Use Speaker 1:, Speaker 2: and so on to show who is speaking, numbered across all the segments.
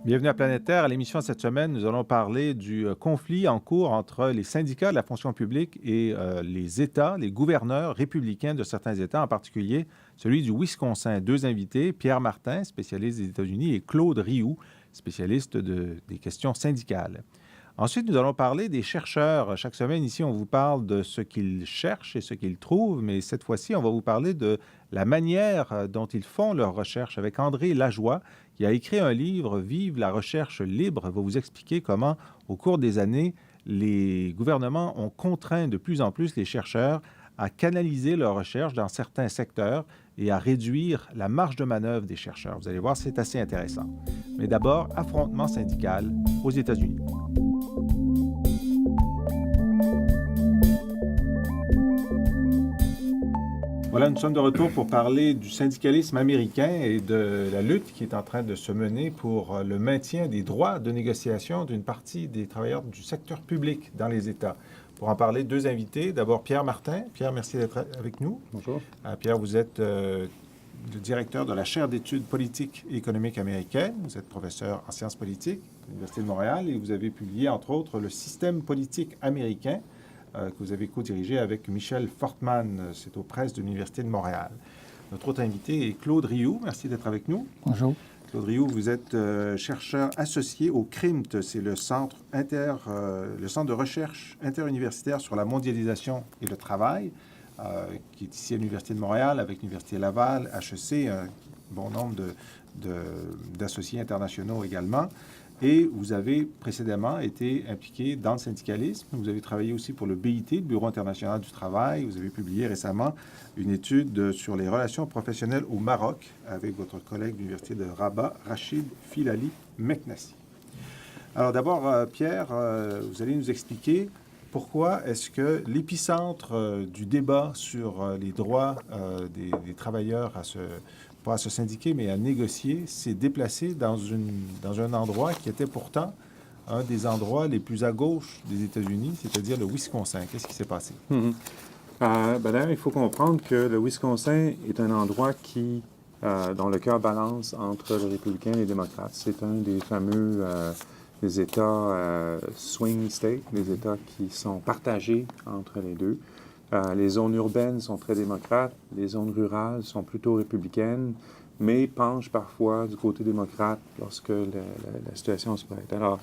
Speaker 1: Bienvenue à Planète Terre. À l'émission cette semaine, nous allons parler du conflit en cours entre les syndicats de la fonction publique et les États, les gouverneurs républicains de certains États, en particulier celui du Wisconsin. Deux invités, Pierre Martin, spécialiste des États-Unis, et Claude Rioux, spécialiste des questions syndicales. Ensuite, nous allons parler des chercheurs. Chaque semaine, ici, on vous parle de ce qu'ils cherchent et ce qu'ils trouvent, mais cette fois-ci, on va vous parler de la manière dont ils font leurs recherches avec André Lajoie, qui a écrit un livre, Vive la recherche libre, va vous expliquer comment, au cours des années, les gouvernements ont contraint de plus en plus les chercheurs à canaliser leurs recherches dans certains secteurs et à réduire la marge de manœuvre des chercheurs. Vous allez voir, c'est assez intéressant. Mais d'abord, affrontement syndical aux États-Unis. Voilà, nous sommes de retour pour parler du syndicalisme américain et de la lutte qui est en train de se mener pour le maintien des droits de négociation d'une partie des travailleurs du secteur public dans les États. Pour en parler, deux invités. D'abord, Pierre Martin. Pierre, merci d'être avec nous.
Speaker 2: Bonjour.
Speaker 1: Pierre, vous êtes le directeur de la chaire d'études politiques et économiques américaines. Vous êtes professeur en sciences politiques à l'Université de Montréal et vous avez publié, entre autres, Le système politique américain, que vous avez co-dirigé avec Michel Fortman. C'est aux presses de l'Université de Montréal. Notre autre invité est Claude Rioux. Merci d'être avec nous.
Speaker 2: Bonjour.
Speaker 1: Claude Rioux, vous êtes chercheur associé au CRIMT. C'est le centre de recherche interuniversitaire sur la mondialisation et le travail, qui est ici à l'Université de Montréal, avec l'Université Laval, HEC, un bon nombre d'associés internationaux également. Et vous avez précédemment été impliqué dans le syndicalisme. Vous avez travaillé aussi pour le BIT, le Bureau international du travail. Vous avez publié récemment une étude sur les relations professionnelles au Maroc avec votre collègue de l'Université de Rabat, Rachid Filali Meknassi. Alors d'abord, Pierre, vous allez nous expliquer pourquoi est-ce que l'épicentre du débat sur les droits des travailleurs pas à se syndiquer, mais à négocier, s'est déplacé dans un endroit qui était pourtant un des endroits les plus à gauche des États-Unis, c'est-à-dire le Wisconsin. Qu'est-ce qui s'est passé?
Speaker 2: D'ailleurs, il faut comprendre que le Wisconsin est un endroit dont le cœur balance entre les républicains et les démocrates. C'est un des fameux des États swing states, des États qui sont partagés entre les deux. Les zones urbaines sont très démocrates, les zones rurales sont plutôt républicaines, mais penchent parfois du côté démocrate lorsque la situation se prête. Alors,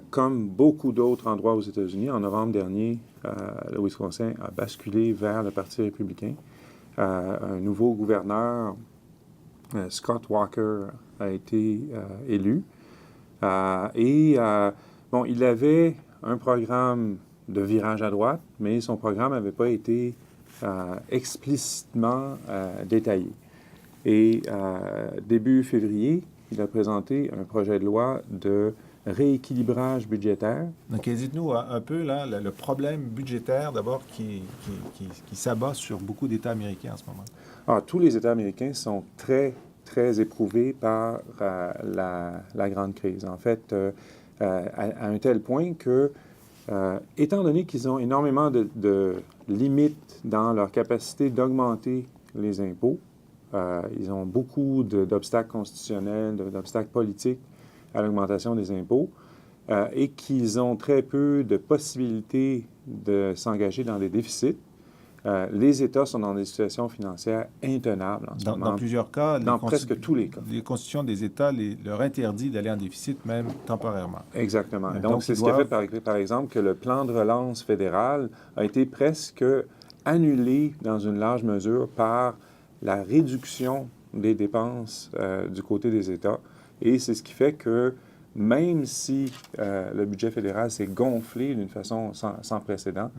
Speaker 2: comme beaucoup d'autres endroits aux États-Unis, en novembre dernier, le Wisconsin a basculé vers le Parti républicain. Un nouveau gouverneur, Scott Walker, a été élu. Il avait un programme de virage à droite, mais son programme n'avait pas été explicitement détaillé. Et début février, il a présenté un projet de loi de rééquilibrage budgétaire.
Speaker 1: Donc, dites-nous un peu là, le problème budgétaire, d'abord, qui s'abat sur beaucoup d'États américains en ce moment.
Speaker 2: Tous les États américains sont très, très éprouvés par la grande crise. En fait, à un tel point que étant donné qu'ils ont énormément de limites dans leur capacité d'augmenter les impôts, ils ont beaucoup d'obstacles constitutionnels, d'obstacles politiques à l'augmentation des impôts, et qu'ils ont très peu de possibilités de s'engager dans des déficits. Les États sont dans des situations financières intenables en ce moment.
Speaker 1: Dans plusieurs cas,
Speaker 2: dans presque tous les cas.
Speaker 1: Les constitutions des États leur interdit d'aller en déficit, même temporairement.
Speaker 2: Exactement. Donc c'est ce qui a fait, par exemple, que le plan de relance fédéral a été presque annulé dans une large mesure par la réduction des dépenses du côté des États. Et c'est ce qui fait que même si le budget fédéral s'est gonflé d'une façon sans précédent,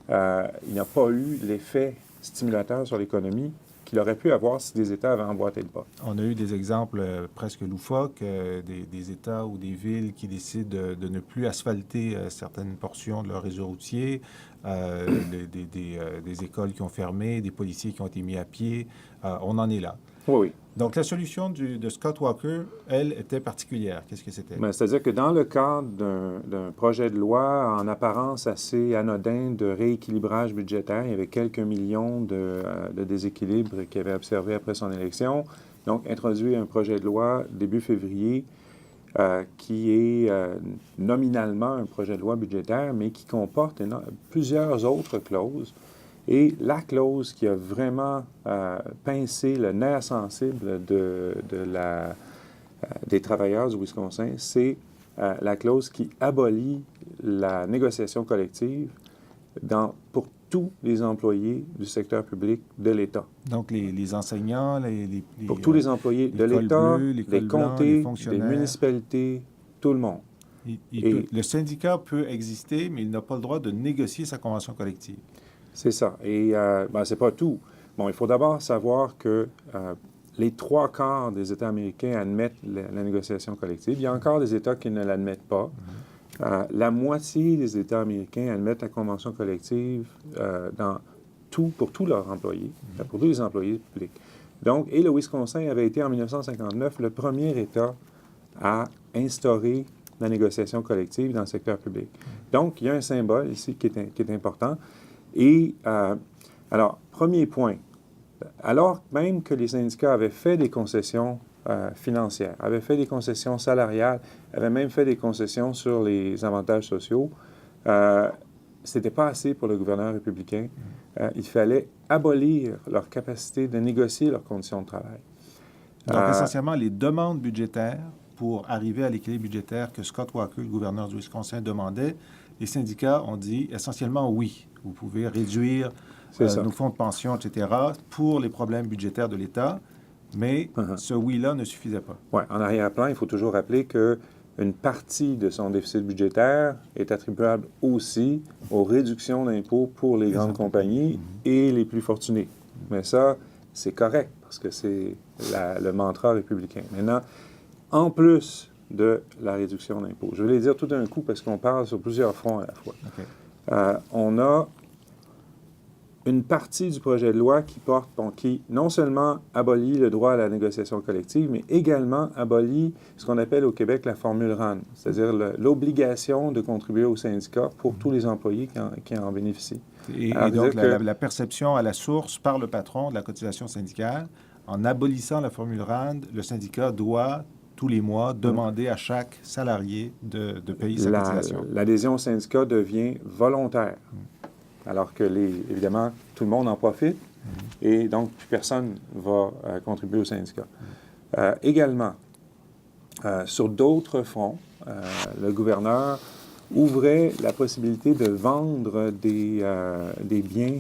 Speaker 2: il n'y a pas eu l'effet stimulateur sur l'économie qu'il aurait pu avoir si des États avaient emboîté le pas.
Speaker 1: On a eu des exemples presque loufoques, des États ou des villes qui décident de ne plus asphalter certaines portions de leur réseau routier, des écoles qui ont fermé, des policiers qui ont été mis à pied. On en est là.
Speaker 2: Oui.
Speaker 1: Donc, la solution de Scott Walker, elle, était particulière. Qu'est-ce que c'était?
Speaker 2: C'est-à-dire que dans le cadre d'un projet de loi en apparence assez anodin de rééquilibrage budgétaire, il y avait quelques millions de déséquilibres qu'il avait observé après son élection. Donc, introduit un projet de loi début février qui est nominalement un projet de loi budgétaire, mais qui comporte plusieurs autres clauses. Et la clause qui a vraiment pincé le nerf sensible des travailleurs du Wisconsin, c'est la clause qui abolit la négociation collective pour tous les employés du secteur public de l'État.
Speaker 1: Donc, les enseignants,
Speaker 2: pour tous les employés de l'État, des comtés, des municipalités, tout le monde.
Speaker 1: Le syndicat peut exister, mais il n'a pas le droit de négocier sa convention collective.
Speaker 2: C'est ça. Et c'est pas tout. Bon, il faut d'abord savoir que les 3/4 des États américains admettent la négociation collective. Il y a encore des États qui ne l'admettent pas. La moitié des États américains admettent la convention collective pour tous leurs employés, pour tous les employés publics. Donc, et le Wisconsin avait été en 1959 le premier État à instaurer la négociation collective dans le secteur public. Donc, il y a un symbole ici qui est important. Et alors, premier point, alors même que les syndicats avaient fait des concessions financières, avaient fait des concessions salariales, avaient même fait des concessions sur les avantages sociaux, c'était pas assez pour le gouverneur républicain. Il fallait abolir leur capacité de négocier leurs conditions de travail.
Speaker 1: Donc, essentiellement, les demandes budgétaires pour arriver à l'équilibre budgétaire que Scott Walker, le gouverneur du Wisconsin, demandait, les syndicats ont dit essentiellement oui. Vous pouvez réduire nos fonds de pension, etc., pour les problèmes budgétaires de l'État, mais ce oui-là ne suffisait pas.
Speaker 2: Oui, en arrière-plan, il faut toujours rappeler qu'une partie de son déficit budgétaire est attribuable aussi aux réductions d'impôts pour les grandes compagnies et les plus fortunés. Mais ça, c'est correct, parce que c'est le mantra républicain. Maintenant, en plus de la réduction d'impôts, je vais les dire tout d'un coup parce qu'on parle sur plusieurs fronts à la fois. Okay. On a une partie du projet de loi qui non seulement abolit le droit à la négociation collective, mais également abolit ce qu'on appelle au Québec la formule RAN, c'est-à-dire l'obligation de contribuer au syndicat pour tous les employés qui en bénéficient.
Speaker 1: Et donc, la perception à la source par le patron de la cotisation syndicale, en abolissant la formule RAN, le syndicat doit tous les mois demander à chaque salarié de payer sa cotisation.
Speaker 2: L'adhésion au syndicat devient volontaire. Alors que, évidemment, tout le monde en profite et donc plus personne va contribuer au syndicat. Également, sur d'autres fronts, le gouverneur ouvrait la possibilité de vendre des biens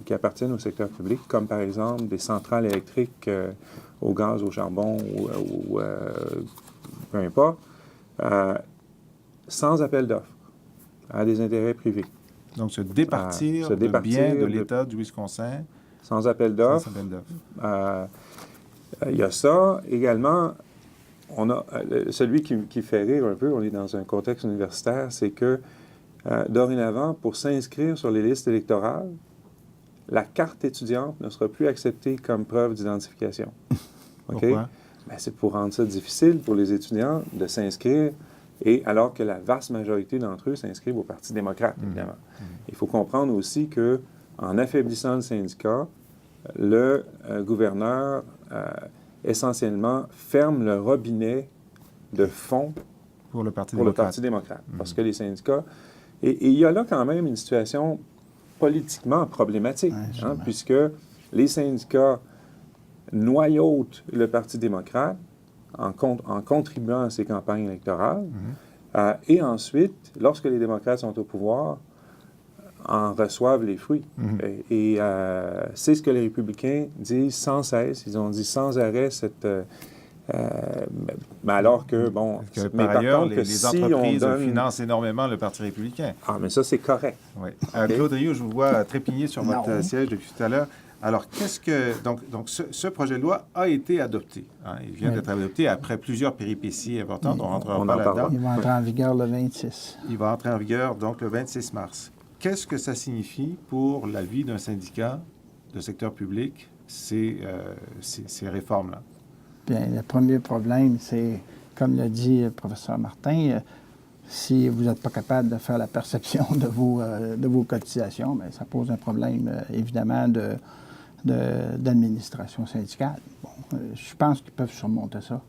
Speaker 2: qui appartiennent au secteur public, comme par exemple des centrales électriques au gaz, au charbon ou peu importe, sans appel d'offres, à des intérêts privés.
Speaker 1: Donc, se départir de biens de l'État du Wisconsin.
Speaker 2: Sans appel d'offres. Il y a ça. Également, on a celui qui fait rire un peu, on est dans un contexte universitaire, c'est que dorénavant, pour s'inscrire sur les listes électorales, la carte étudiante ne sera plus acceptée comme preuve d'identification. Okay?
Speaker 1: Pourquoi?
Speaker 2: Ben, c'est pour rendre ça difficile pour les étudiants de s'inscrire. Et alors que la vaste majorité d'entre eux s'inscrivent au Parti démocrate, évidemment. Il faut comprendre aussi qu'en affaiblissant le syndicat, le gouverneur, essentiellement, ferme le robinet de fonds
Speaker 1: pour le Parti
Speaker 2: démocrate. Parce que les syndicats... Et il y a là quand même une situation politiquement problématique, puisque les syndicats noyautent le Parti démocrate en contribuant à ces campagnes électorales. Et ensuite, lorsque les démocrates sont au pouvoir, en reçoivent les fruits. Et c'est ce que les républicains disent sans cesse. Ils ont dit sans arrêt mais alors que, bon...
Speaker 1: Par ailleurs, les entreprises financent énormément le Parti républicain.
Speaker 2: Ah, mais ça, c'est correct.
Speaker 1: Oui. Claude Rioux, je vous vois trépigner sur votre siège depuis tout à l'heure. Alors, donc ce projet de loi a été adopté. Il vient d'être adopté après plusieurs péripéties importantes. On rentrera pas là-dedans.
Speaker 3: Il va entrer en vigueur le 26.
Speaker 1: Il va entrer en vigueur, donc, le 26 mars. Qu'est-ce que ça signifie pour la vie d'un syndicat de secteur public, ces réformes-là?
Speaker 3: Bien, le premier problème, c'est, comme l'a dit le professeur Martin, si vous n'êtes pas capable de faire la perception de vos cotisations, bien, ça pose un problème, évidemment, d'administration syndicale. Bon, je pense qu'ils peuvent surmonter ça.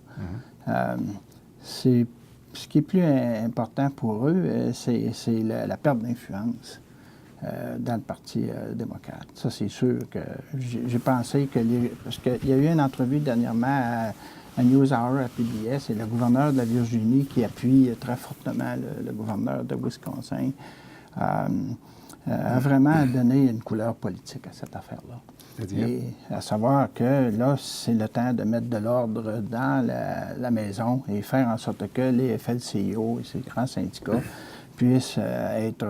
Speaker 3: ce qui est plus important pour eux, c'est la perte d'influence dans le Parti démocrate. Ça, c'est sûr que j'ai pensé que... parce qu'il y a eu une entrevue dernièrement à NewsHour, à PBS, et le gouverneur de la Virginie, qui appuie très fortement le gouverneur de Wisconsin, a vraiment donné une couleur politique à cette affaire-là. Et à savoir que là, c'est le temps de mettre de l'ordre dans la maison et faire en sorte que les FLCIO et ces grands syndicats puissent être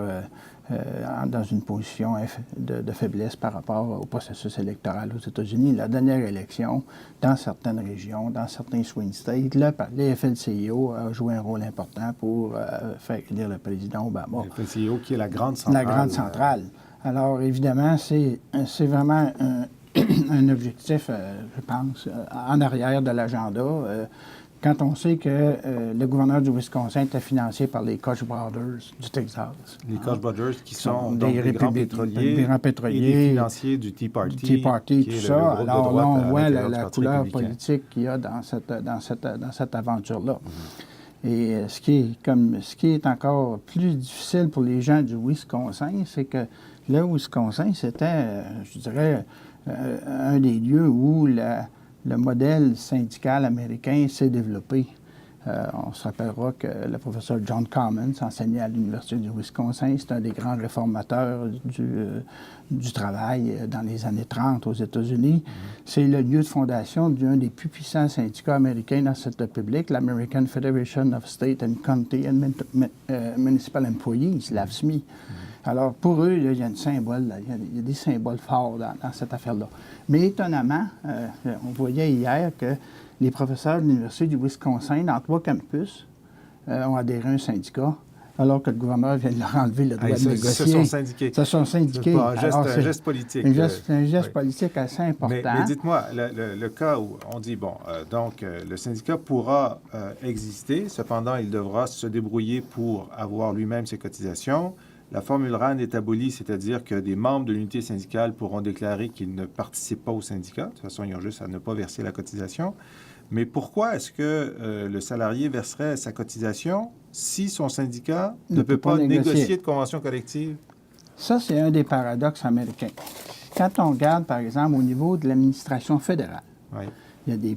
Speaker 3: dans une position de faiblesse par rapport au processus électoral aux États-Unis. La dernière élection, dans certaines régions, dans certains swing states, les FLCIO ont joué un rôle important pour faire élire le président Obama.
Speaker 1: Le FLCIO qui est la grande centrale.
Speaker 3: La grande centrale. Alors, évidemment, c'est vraiment un objectif, je pense, en arrière de l'agenda. Quand on sait que le gouverneur du Wisconsin était financé par les Koch brothers du Texas.
Speaker 1: Les Koch brothers qui sont
Speaker 3: des
Speaker 1: grands pétroliers,
Speaker 3: des grands pétroliers,
Speaker 1: et des financiers du Tea Party.
Speaker 3: Tea Party, tout ça. Alors là, on voit la couleur
Speaker 1: républicain.
Speaker 3: politique qu'il y a dans cette aventure-là. Et ce qui est encore plus difficile pour les gens du Wisconsin, c'est que le Wisconsin, c'était, je dirais, un des lieux où le modèle syndical américain s'est développé. On se rappellera que le professeur John Commons enseignait à l'Université du Wisconsin. C'est un des grands réformateurs du travail dans les années 30 aux États-Unis. C'est le lieu de fondation d'un des plus puissants syndicats américains dans cette république, l'American Federation of State and County and Municipal Employees, l'AFSCME. Alors, pour eux, il y a il y a des symboles forts dans cette affaire-là. Mais étonnamment, on voyait hier que les professeurs de l'Université du Wisconsin, dans 3 campus, ont adhéré à un syndicat, alors que le gouverneur vient de leur enlever le droit de négocier.
Speaker 1: Ils se sont syndiqués.
Speaker 3: Se sont syndiqués.
Speaker 1: C'est un geste politique.
Speaker 3: Un geste politique assez important.
Speaker 1: Mais dites-moi, le cas où on dit, donc le syndicat pourra exister, cependant, il devra se débrouiller pour avoir lui-même ses cotisations. La formule RAN est abolie, c'est-à-dire que des membres de l'unité syndicale pourront déclarer qu'ils ne participent pas au syndicat. De toute façon, ils ont juste à ne pas verser la cotisation. Mais pourquoi est-ce que le salarié verserait sa cotisation si son syndicat ne peut pas négocier de convention collective?
Speaker 3: Ça, c'est un des paradoxes américains. Quand on regarde, par exemple, au niveau de l'administration fédérale, il y a des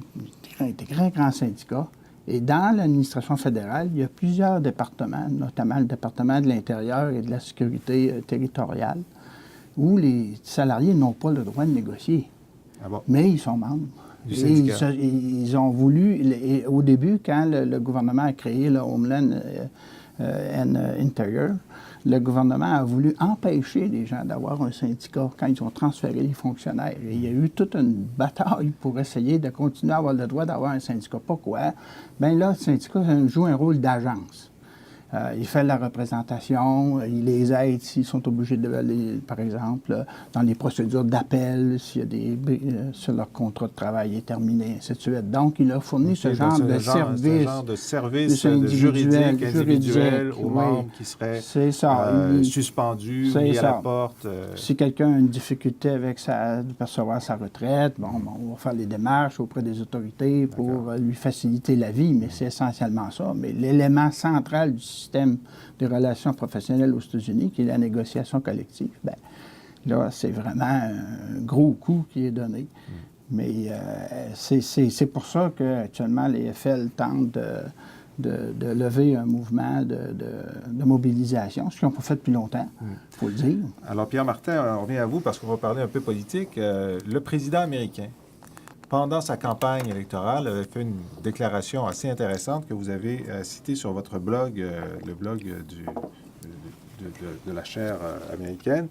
Speaker 3: grands syndicats. Et dans l'administration fédérale, il y a plusieurs départements, notamment le département de l'Intérieur et de la Sécurité territoriale, où les salariés n'ont pas le droit de négocier. Ah bon? Mais ils sont membres.
Speaker 1: Du syndicat.
Speaker 3: Ils ont voulu, au début, quand le gouvernement a créé le Homeland Interior, le gouvernement a voulu empêcher les gens d'avoir un syndicat quand ils ont transféré les fonctionnaires. Et il y a eu toute une bataille pour essayer de continuer à avoir le droit d'avoir un syndicat. Pourquoi? Bien là, le syndicat joue un rôle d'agence. Il fait la représentation, il les aide s'ils sont obligés d'aller, par exemple, dans les procédures d'appel, s'il y a si leur contrat de travail est terminé, ainsi de suite. Donc, il a fourni ce genre de service
Speaker 1: juridique individuel aux membres qui seraient suspendus, mis à la porte.
Speaker 3: Si quelqu'un a une difficulté avec de percevoir sa retraite, on va faire les démarches auprès des autorités pour lui faciliter la vie, mais c'est essentiellement ça. Mais l'élément central du système des relations professionnelles aux États-Unis, qui est la négociation collective, bien, là, c'est vraiment un gros coup qui est donné. Mais c'est pour ça qu'actuellement, les FL tentent de lever un mouvement de mobilisation, ce qu'ils n'ont pas fait depuis longtemps, il faut le dire.
Speaker 1: Alors, Pierre Martin, on revient à vous parce qu'on va parler un peu politique. Le président américain, pendant sa campagne électorale, avait fait une déclaration assez intéressante que vous avez citée sur votre blog, le blog de la chaire américaine.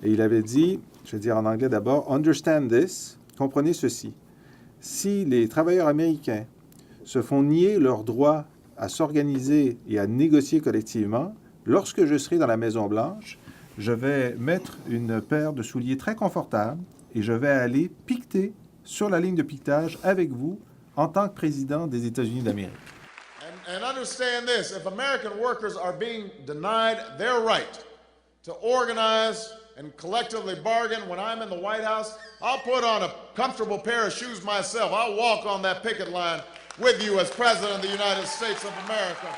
Speaker 1: Et il avait dit, je vais dire en anglais d'abord, « Understand this », comprenez ceci. Si les travailleurs américains se font nier leur droit à s'organiser et à négocier collectivement, lorsque je serai dans la Maison-Blanche, je vais mettre une paire de souliers très confortables et je vais aller piqueter sur la ligne de piquetage avec vous en tant que président des États-Unis d'Amérique.
Speaker 4: And understand this, if American workers are being denied their right to organize and collectively bargain when I'm in the White House, I'll put on a comfortable pair of shoes myself. I'll walk on that picket line with you as President of the United States of America.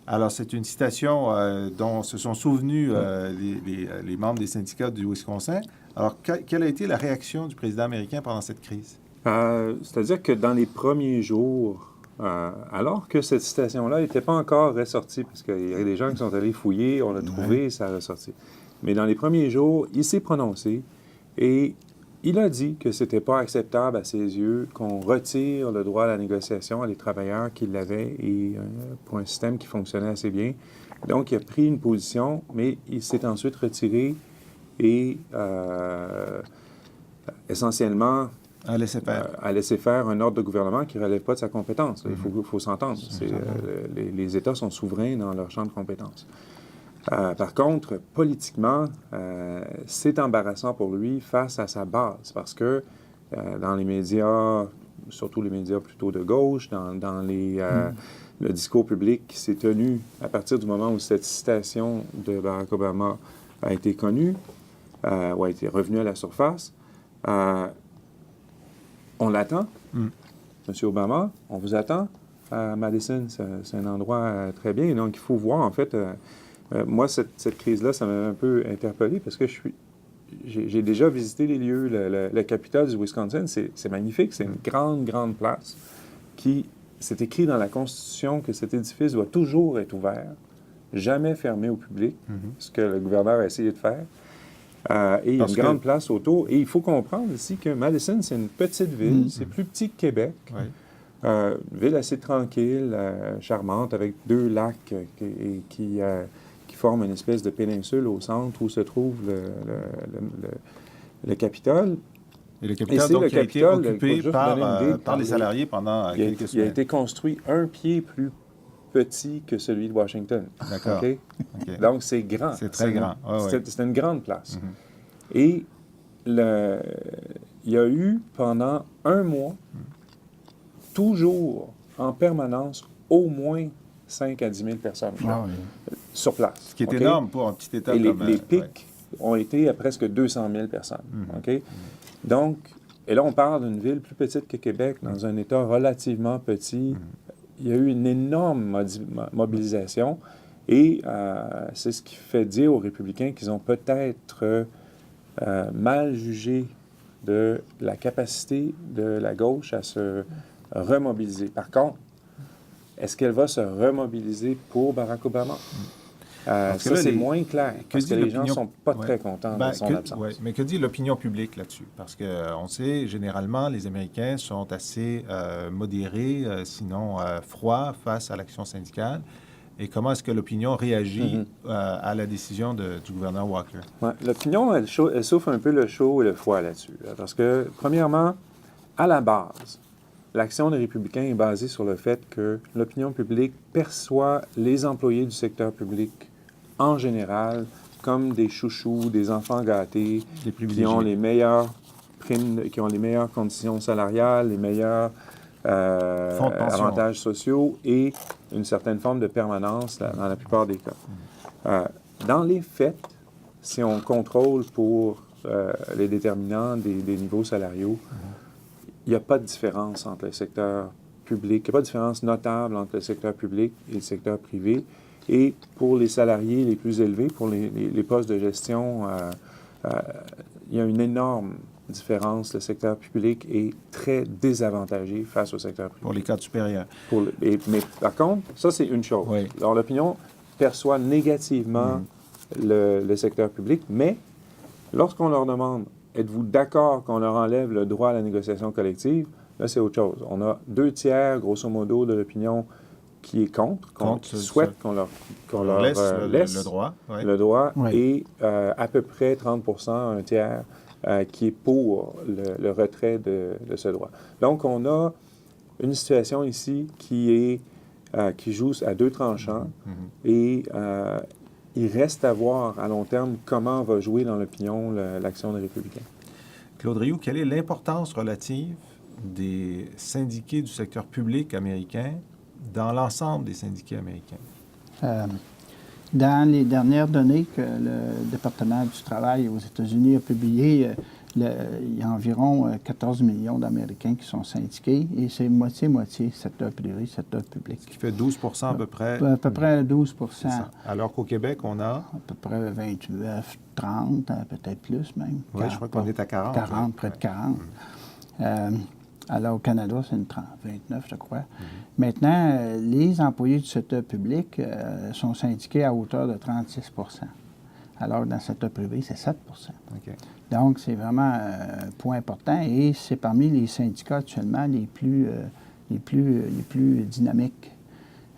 Speaker 1: Alors, c'est une citation dont se sont souvenus les membres des syndicats du Wisconsin. Alors, quelle a été la réaction du président américain pendant cette crise?
Speaker 2: C'est-à-dire que dans les premiers jours, alors que cette citation-là n'était pas encore ressortie, parce qu'il y a des gens qui sont allés fouiller, on l'a trouvé, ça a ressorti. Mais dans les premiers jours, il s'est prononcé et il a dit que ce n'était pas acceptable à ses yeux qu'on retire le droit à la négociation à des travailleurs qui l'avaient et pour un système qui fonctionnait assez bien. Donc, il a pris une position, mais il s'est ensuite retiré et essentiellement
Speaker 1: À laisser faire.
Speaker 2: à laisser faire un ordre de gouvernement qui ne relève pas de sa compétence. Il faut s'entendre. Les États sont souverains dans leur champ de compétences. Par contre, politiquement, c'est embarrassant pour lui face à sa base, parce que dans les médias, surtout les médias plutôt de gauche, dans le discours public qui s'est tenu à partir du moment où cette citation de Barack Obama a été connue, ou a été revenue à la surface, on l'attend. Monsieur Obama, on vous attend. Madison, c'est un endroit très bien. Donc, il faut voir, en fait... moi, cette crise-là, ça m'a un peu interpellé parce que j'ai déjà visité les lieux. Le Capitole du Wisconsin, c'est magnifique. C'est une grande, grande place qui... C'est écrit dans la Constitution que cet édifice doit toujours être ouvert, jamais fermé au public, ce que le gouverneur a essayé de faire. Et il y a une grande place autour. Et il faut comprendre aussi que Madison, c'est une petite ville. C'est plus petit que Québec.
Speaker 1: Oui.
Speaker 2: Une ville assez tranquille, charmante, avec 2 lacs qui forment une espèce de péninsule au centre où se trouve le Capitole.
Speaker 1: Et le Capitole, donc, qui a été occupé par les salariés pendant quelques semaines.
Speaker 2: Il a été construit 1 pied plus petit que celui de Washington.
Speaker 1: D'accord.
Speaker 2: Okay? Donc, c'est grand.
Speaker 1: C'est très grand.
Speaker 2: C'est une grande place. Et il y a eu, pendant 1 mois, toujours, en permanence, au moins 5 à 10 000 personnes sur place.
Speaker 1: Ce qui est énorme pour un petit État
Speaker 2: et
Speaker 1: comme...
Speaker 2: les pics ont été à presque 200 000 personnes. Donc, et là, on parle d'une ville plus petite que Québec, dans un État relativement petit. Il y a eu une énorme mobilisation et c'est ce qui fait dire aux républicains qu'ils ont peut-être mal jugé de la capacité de la gauche à se remobiliser. Par contre, est-ce qu'elle va se remobiliser pour Barack Obama? Ça, c'est moins clair, parce que les gens ne sont pas très contents de son absence.
Speaker 1: Mais que dit l'opinion publique là-dessus? Parce qu'on sait, généralement, les Américains sont assez modérés, sinon froids, face à l'action syndicale. Et comment est-ce que l'opinion réagit à la décision du gouverneur Walker?
Speaker 2: Ouais, l'opinion, elle souffre un peu le chaud et le froid là-dessus. Parce que, premièrement, à la base, l'action des républicains est basée sur le fait que l'opinion publique perçoit les employés du secteur public en général comme des chouchous, des enfants gâtés, qui ont les meilleures primes, qui ont les meilleures conditions salariales, les meilleurs avantages sociaux et une certaine forme de permanence dans la plupart des cas. Dans les faits, si on contrôle pour les déterminants des niveaux salariaux, il n'y a pas de différence entre le secteur public, il n'y a pas de différence notable entre le secteur public et le secteur privé. Et pour les salariés les plus élevés, pour les postes de gestion, il y a une énorme différence. Le secteur public est très désavantagé face au secteur privé.
Speaker 1: Pour les cadres supérieurs.
Speaker 2: Mais par contre, ça, c'est une chose.
Speaker 1: Oui.
Speaker 2: Alors, l'opinion perçoit négativement le secteur public, mais lorsqu'on leur demande « Êtes-vous d'accord qu'on leur enlève le droit à la négociation collective? » Là, c'est autre chose. On a 2 tiers, grosso modo, de l'opinion qui est contre, qui souhaite qu'on leur laisse
Speaker 1: le droit,
Speaker 2: le droit et à peu près 30%, 1 tiers, qui est pour le retrait de ce droit. Donc, on a une situation ici qui joue à 2 tranchants et il reste à voir à long terme comment va jouer dans l'opinion l'action des républicains.
Speaker 1: Claude Rioux, quelle est l'importance relative des syndiqués du secteur public américain dans l'ensemble des syndiqués américains?
Speaker 3: Dans les dernières données que le département du travail aux États-Unis a publiées, il y a environ 14 millions d'Américains qui sont syndiqués et c'est moitié-moitié secteur privé, secteur public.
Speaker 1: Ce qui fait 12 à peu près.
Speaker 3: À peu près 12
Speaker 1: C'est ça. Alors qu'au Québec, on a...
Speaker 3: À peu près 29, 30, peut-être plus même.
Speaker 1: Oui, je crois qu'on est à 40.
Speaker 3: 40, près de 40. Alors au Canada, c'est 29, je crois. Maintenant, les employés du secteur public sont syndiqués à hauteur de 36 alors que dans le secteur privé, c'est 7
Speaker 1: OK.
Speaker 3: Donc, c'est vraiment un point important et c'est parmi les syndicats actuellement les plus dynamiques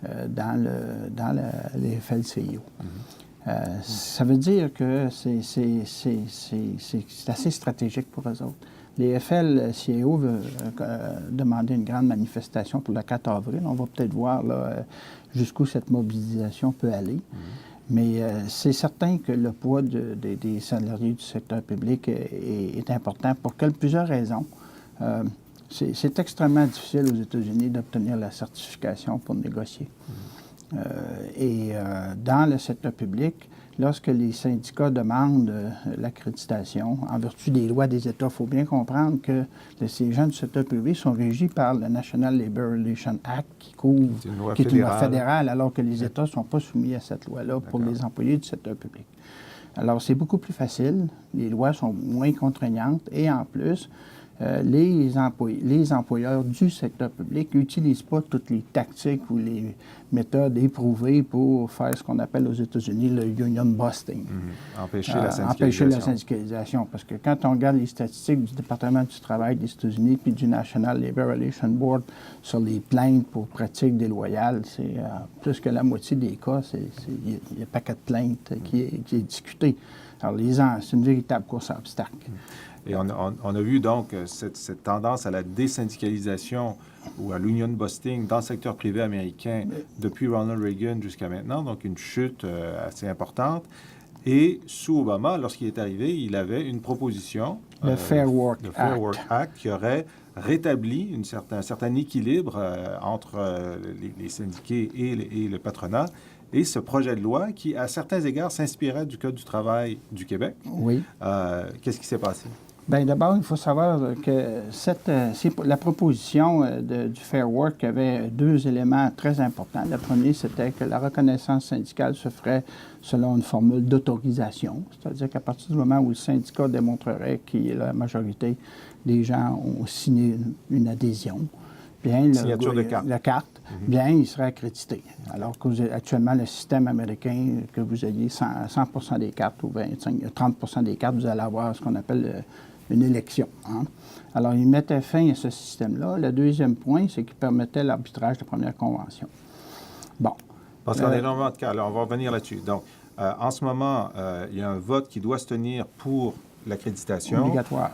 Speaker 3: dans les FLCIO. Ça veut dire que c'est assez stratégique pour eux autres. Les FLCIO veulent demander une grande manifestation pour le 4 avril. On va peut-être voir là, jusqu'où cette mobilisation peut aller. Mais c'est certain que le poids des salariés du secteur public est important pour plusieurs raisons. C'est extrêmement difficile aux États-Unis d'obtenir la certification pour négocier. Dans le secteur public, lorsque les syndicats demandent l'accréditation, en vertu des lois des États, il faut bien comprendre que ces gens du secteur privé sont régis par le National Labor Relations Act qui est une loi fédérale, alors que les États ne sont pas soumis à cette loi-là pour les employés du secteur public. Alors, c'est beaucoup plus facile, les lois sont moins contraignantes et en plus, les employeurs du secteur public n'utilisent pas toutes les tactiques ou les méthodes éprouvées pour faire ce qu'on appelle aux États-Unis le union busting.
Speaker 1: Empêcher la syndicalisation.
Speaker 3: Empêcher la syndicalisation. Parce que quand on regarde les statistiques du département du travail des États-Unis puis du National Labor Relations Board sur les plaintes pour pratiques déloyales, c'est plus que la moitié des cas, il y a un paquet de plaintes qui est discuté. Alors, c'est une véritable course à obstacles.
Speaker 1: Et on a vu donc cette tendance à la désyndicalisation ou à l'union busting dans le secteur privé américain depuis Ronald Reagan jusqu'à maintenant, donc une chute assez importante. Et sous Obama, lorsqu'il est arrivé, il avait une proposition,
Speaker 3: le Fair Work
Speaker 1: Act, qui aurait rétabli un certain équilibre entre les syndiqués et le patronat. Et ce projet de loi qui, à certains égards, s'inspirait du Code du travail du Québec.
Speaker 3: Oui.
Speaker 1: Qu'est-ce qui s'est passé?
Speaker 3: Bien, d'abord, il faut savoir que la proposition du Fair Work avait deux éléments très importants. Le premier, c'était que la reconnaissance syndicale se ferait selon une formule d'autorisation, c'est-à-dire qu'à partir du moment où le syndicat démontrerait que la majorité des gens ont signé une adhésion, bien,
Speaker 1: signature de carte.
Speaker 3: La carte, bien, il serait accrédité. Alors qu'actuellement, le système américain, que vous ayez 100 des cartes ou 30 des cartes, vous allez avoir ce qu'on appelle une élection. Hein? Alors, il mettait fin à ce système-là. Le deuxième point, c'est qu'il permettait l'arbitrage de première convention. Bon.
Speaker 1: Parce qu'on a énormément de cas. Alors, on va revenir là-dessus. Donc, en ce moment, il y a un vote qui doit se tenir pour l'accréditation.
Speaker 3: Obligatoire.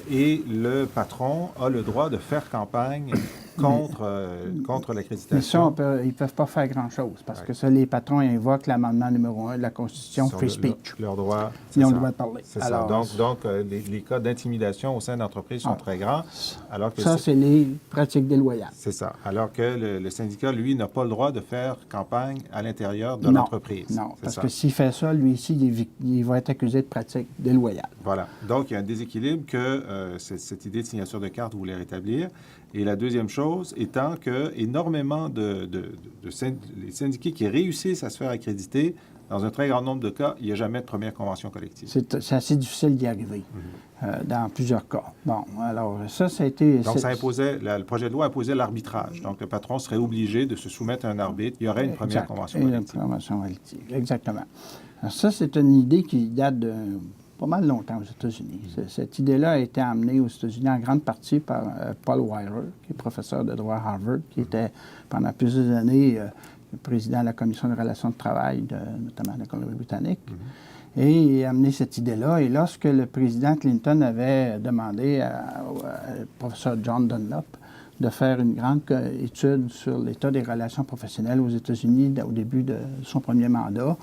Speaker 1: Et le patron a le droit de faire campagne contre l'accréditation.
Speaker 3: Mais ça, ils ne peuvent pas faire grand-chose, parce que ça, les patrons invoquent l'amendement numéro 1 de la Constitution, Free Speech.
Speaker 1: Leur droit,
Speaker 3: ils ont le droit de parler.
Speaker 1: C'est ça. Donc les cas d'intimidation au sein d'entreprises sont très grands. Alors que
Speaker 3: ça, c'est les pratiques déloyales.
Speaker 1: C'est ça. Alors que le syndicat, lui, n'a pas le droit de faire campagne à l'intérieur de l'entreprise.
Speaker 3: Non, parce que s'il fait ça, lui ici, il va être accusé de pratiques déloyales.
Speaker 1: Voilà. Donc, il y a un déséquilibre que cette idée de signature de carte voulait rétablir. Et la deuxième chose étant que énormément les syndiqués qui réussissent à se faire accréditer, dans un très grand nombre de cas, il n'y a jamais de première convention collective.
Speaker 3: C'est assez difficile d'y arriver, dans plusieurs cas. Bon, alors ça a été...
Speaker 1: Donc, ça imposait, le projet de loi imposait l'arbitrage. Donc, le patron serait obligé de se soumettre à un arbitre. Il y aurait une première convention collective.
Speaker 3: Une convention collective, exactement. Alors ça, c'est une idée qui date de pas mal longtemps aux États-Unis. Cette idée-là a été amenée aux États-Unis en grande partie par Paul Weiler, qui est professeur de droit à Harvard, qui était pendant plusieurs années le président de la Commission de relations de travail, notamment de la Colombie-Britannique. Et il a amené cette idée-là. Et lorsque le président Clinton avait demandé au professeur John Dunlop de faire une grande étude sur l'état des relations professionnelles aux États-Unis au début de son premier mandat,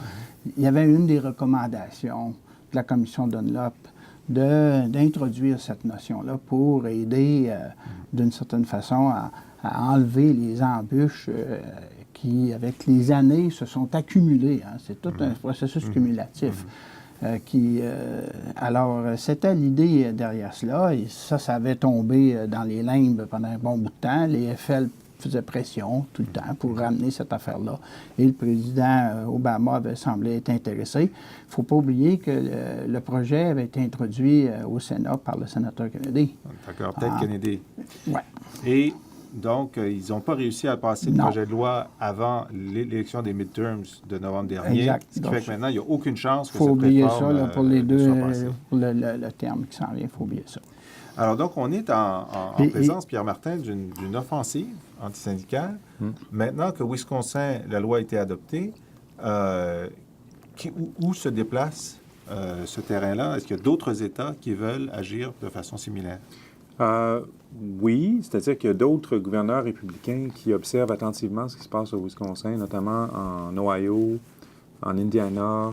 Speaker 3: il y avait une des recommandations de la commission Dunlop d'introduire cette notion-là pour aider, d'une certaine façon, à enlever les embûches qui, avec les années, se sont accumulées. Hein. C'est tout un processus cumulatif. Alors, c'était l'idée derrière cela, et ça avait tombé dans les limbes pendant un bon bout de temps. Les FL faisaient pression tout le temps pour ramener cette affaire-là. Et le président Obama avait semblé être intéressé. Il ne faut pas oublier que le projet avait été introduit au Sénat par le sénateur Kennedy.
Speaker 1: D'accord, Ted Kennedy.
Speaker 3: Oui.
Speaker 1: Et donc, ils n'ont pas réussi à passer le
Speaker 3: Non.
Speaker 1: projet de loi avant l'élection des midterms de novembre dernier.
Speaker 3: Exact.
Speaker 1: Ce qui
Speaker 3: Donc,
Speaker 1: fait que maintenant, il n'y a aucune chance que
Speaker 3: Il faut
Speaker 1: cette
Speaker 3: oublier
Speaker 1: réforme
Speaker 3: ça là, pour les deux,
Speaker 1: soit passée.
Speaker 3: pour le terme qui s'en vient, il faut oublier ça.
Speaker 1: Alors, donc, on est en présence, Pierre Martin, d'une offensive antisyndicale. Maintenant que Wisconsin, la loi a été adoptée, où se déplace ce terrain-là? Est-ce qu'il y a d'autres États qui veulent agir de façon similaire?
Speaker 2: Oui, c'est-à-dire qu'il y a d'autres gouverneurs républicains qui observent attentivement ce qui se passe au Wisconsin, notamment en Ohio, en Indiana.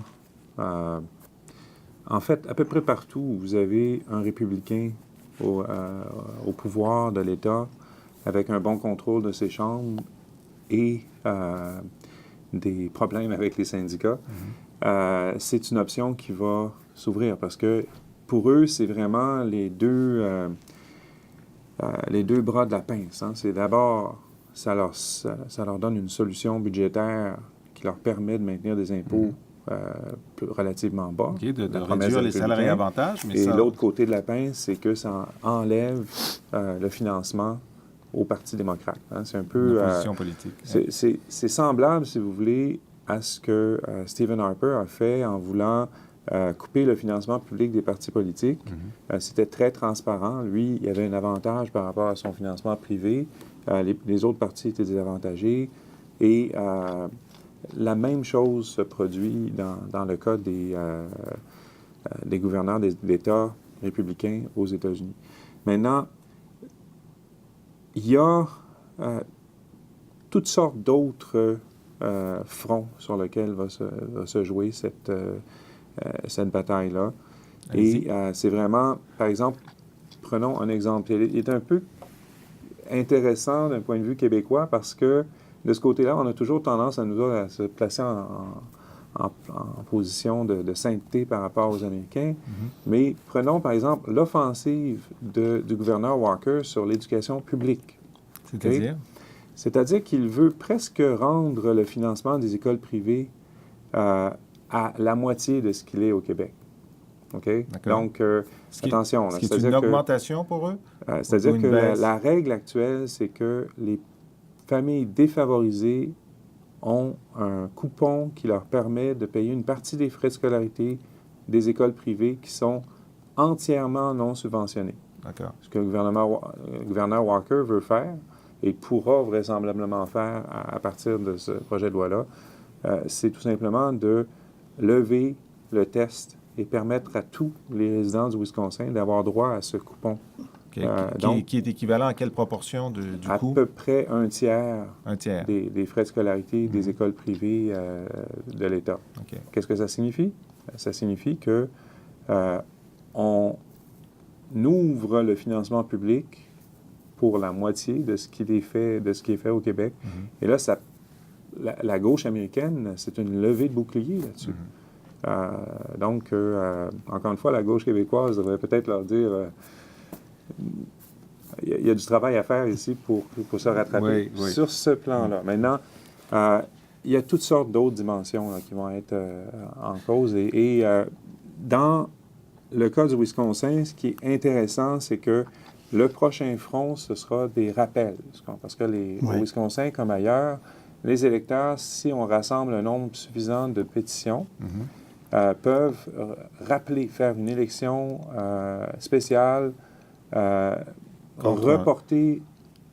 Speaker 2: En fait, à peu près partout où vous avez un républicain au pouvoir de l'État, avec un bon contrôle de ses chambres et des problèmes avec les syndicats, c'est une option qui va s'ouvrir parce que pour eux, c'est vraiment les deux bras de la pince. Hein. C'est d'abord, ça leur donne une solution budgétaire qui leur permet de maintenir des impôts relativement bas.
Speaker 1: OK, de
Speaker 2: La promesse
Speaker 1: réduire
Speaker 2: des
Speaker 1: les salaires et
Speaker 2: républicains.
Speaker 1: avantages. Mais
Speaker 2: Et
Speaker 1: ça,
Speaker 2: l'autre côté de la pince, c'est que ça enlève le financement au Parti démocrate. Hein. C'est un peu...
Speaker 1: une position politique.
Speaker 2: C'est semblable, si vous voulez, à ce que Stephen Harper a fait en voulant couper le financement public des partis politiques. C'était très transparent. Lui, il avait un avantage par rapport à son financement privé. Les autres partis étaient désavantagés. Et la même chose se produit dans le cas des gouverneurs d'États républicains aux États-Unis. Maintenant, il y a toutes sortes d'autres fronts sur lesquels va se jouer cette bataille-là.
Speaker 1: Allez-y.
Speaker 2: Et c'est vraiment, par exemple, prenons un exemple. Il est un peu intéressant d'un point de vue québécois parce que de ce côté-là, on a toujours tendance à se placer en position de sainteté par rapport aux Américains. Mais prenons, par exemple, l'offensive du gouverneur Walker sur l'éducation publique.
Speaker 1: C'est-à-dire?
Speaker 2: C'est-à-dire qu'il veut presque rendre le financement des écoles privées à la moitié de ce qu'il est au Québec. OK?
Speaker 1: D'accord.
Speaker 2: Donc,
Speaker 1: Ce qui-
Speaker 2: attention.
Speaker 1: Ce
Speaker 2: là,
Speaker 1: qui est
Speaker 2: c'est-à-dire
Speaker 1: une
Speaker 2: que-
Speaker 1: augmentation pour eux?
Speaker 2: c'est-à-dire
Speaker 1: Ou une
Speaker 2: que
Speaker 1: baisse?
Speaker 2: la règle actuelle, c'est que les familles défavorisées ont un coupon qui leur permet de payer une partie des frais de scolarité des écoles privées qui sont entièrement non subventionnées.
Speaker 1: D'accord.
Speaker 2: Ce que le gouverneur Walker veut faire et pourra vraisemblablement faire à partir de ce projet de loi-là, c'est tout simplement de lever le test et permettre à tous les résidents du Wisconsin d'avoir droit à ce coupon.
Speaker 1: OK.
Speaker 2: Donc,
Speaker 1: Qui est équivalent à quelle proportion du
Speaker 2: à
Speaker 1: coût?
Speaker 2: peu près un tiers
Speaker 1: Un tiers.
Speaker 2: des frais de scolarité des écoles privées de l'État.
Speaker 1: OK.
Speaker 2: Qu'est-ce que ça signifie? Ça signifie que on ouvre le financement public pour la moitié de ce qui est fait au Québec. Et là, la gauche américaine, c'est une levée de bouclier là-dessus. Donc, encore une fois, la gauche québécoise devrait peut-être leur dire il y a du travail à faire ici pour se rattraper
Speaker 1: Oui.
Speaker 2: sur ce plan-là. Maintenant, il y a toutes sortes d'autres dimensions là, qui vont être en cause. Et dans le cas du Wisconsin, ce qui est intéressant, c'est que le prochain front, ce sera des rappels. Parce que au Wisconsin, comme ailleurs, les électeurs, si on rassemble un nombre suffisant de pétitions, peuvent rappeler, faire une élection spéciale, reporter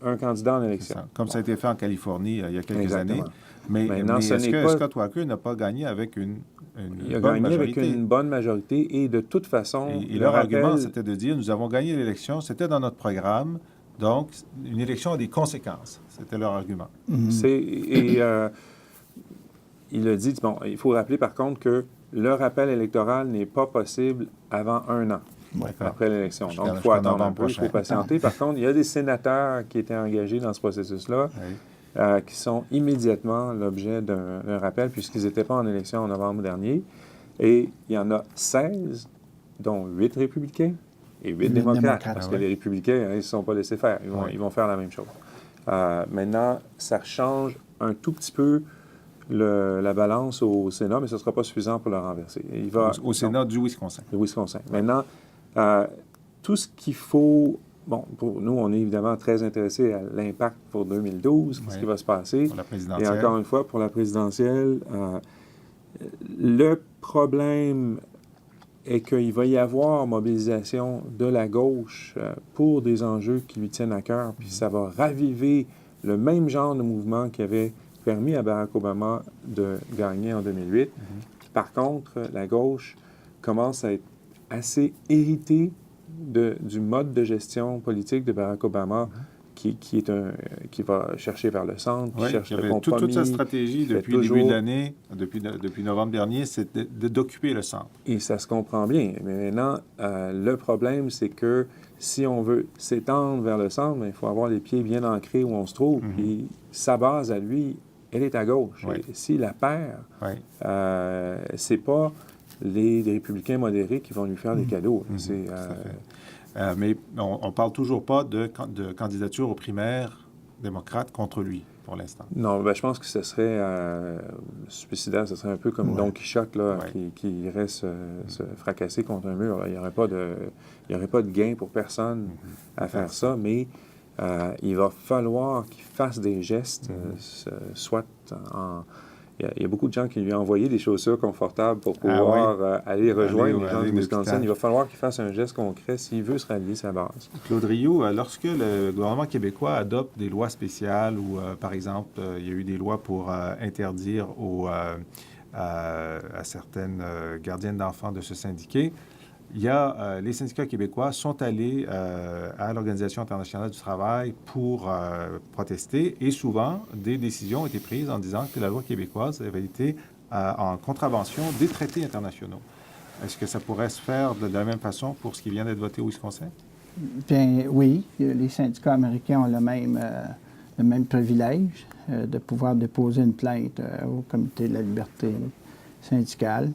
Speaker 2: un candidat en élection.
Speaker 1: Comme ça a été fait en Californie il y a quelques
Speaker 2: Exactement.
Speaker 1: années. Mais
Speaker 2: Maintenant, ce
Speaker 1: est-ce
Speaker 2: n'est
Speaker 1: que
Speaker 2: pas-
Speaker 1: Scott Walker n'a pas gagné avec une
Speaker 2: Il a
Speaker 1: bonne
Speaker 2: gagné
Speaker 1: majorité?
Speaker 2: avec une bonne majorité et de toute façon,
Speaker 1: Et
Speaker 2: le
Speaker 1: leur
Speaker 2: rappel-
Speaker 1: argument, c'était de dire, nous avons gagné l'élection, c'était dans notre programme, donc une élection a des conséquences. C'était leur argument.
Speaker 2: il a dit, bon, il faut rappeler par contre que le rappel électoral n'est pas possible avant un an après l'élection. Donc, il faut
Speaker 1: Jusqu'en
Speaker 2: attendre un
Speaker 1: novembre
Speaker 2: peu, il faut
Speaker 1: prochain.
Speaker 2: patienter. Par contre, il y a des sénateurs qui étaient engagés dans ce processus-là qui sont immédiatement l'objet d'un rappel puisqu'ils n'étaient pas en élection en novembre dernier. Et il y en a 16, dont 8 républicains et 8 démocrates. Parce que les républicains, ils ne se sont pas laissés faire. Ils vont faire la même chose. Maintenant, ça change un tout petit peu la balance au Sénat, mais ce ne sera pas suffisant pour le renverser.
Speaker 1: Au Sénat du Wisconsin.
Speaker 2: Le Wisconsin. Maintenant, tout ce qu'il faut... Bon, pour nous, on est évidemment très intéressés à l'impact pour 2012, ce qui va se passer.
Speaker 1: Pour la présidentielle.
Speaker 2: Et encore une fois, pour la présidentielle, le problème est qu'il va y avoir mobilisation de la gauche pour des enjeux qui lui tiennent à cœur, puis ça va raviver le même genre de mouvement qui avait permis à Barack Obama de gagner en 2008. Par contre, la gauche commence à être assez irritée du mode de gestion politique de Barack Obama, qui va chercher vers le centre, qui cherche le compromis.
Speaker 1: Toute sa stratégie depuis le début de l'année, depuis novembre dernier, c'est d'occuper le centre.
Speaker 2: Et ça se comprend bien. Mais maintenant, le problème, c'est que si on veut s'étendre vers le centre, il faut avoir les pieds bien ancrés où on se trouve. Puis sa base à lui, elle est à gauche. Et s'il la perd, c'est pas les républicains modérés qui vont lui faire des cadeaux.
Speaker 1: Mais on ne parle toujours pas de candidature aux primaires démocrates contre lui, pour l'instant.
Speaker 2: Non, je pense que ce serait suicidaire. Ce serait un peu comme Don Quichotte là, qui irait se fracasser contre un mur. Il n'y aurait pas de gain pour personne à faire ça, mais il va falloir qu'il fasse des gestes, soit en... Il y a beaucoup de gens qui lui ont envoyé des chaussures confortables pour pouvoir aller rejoindre les gens du Wisconsin. Il va falloir qu'il fasse un geste concret s'il veut se rallier sa base.
Speaker 1: Claude Rioux, lorsque le gouvernement québécois adopte des lois spéciales ou, par exemple, il y a eu des lois pour interdire à certaines gardiennes d'enfants de se syndiquer, les syndicats québécois sont allés à l'Organisation internationale du travail pour protester et souvent, des décisions ont été prises en disant que la loi québécoise avait été en contravention des traités internationaux. Est-ce que ça pourrait se faire de la même façon pour ce qui vient d'être voté au Wisconsin?
Speaker 3: Bien, oui. Les syndicats américains ont le même privilège de pouvoir déposer une plainte au Comité de la liberté syndicale.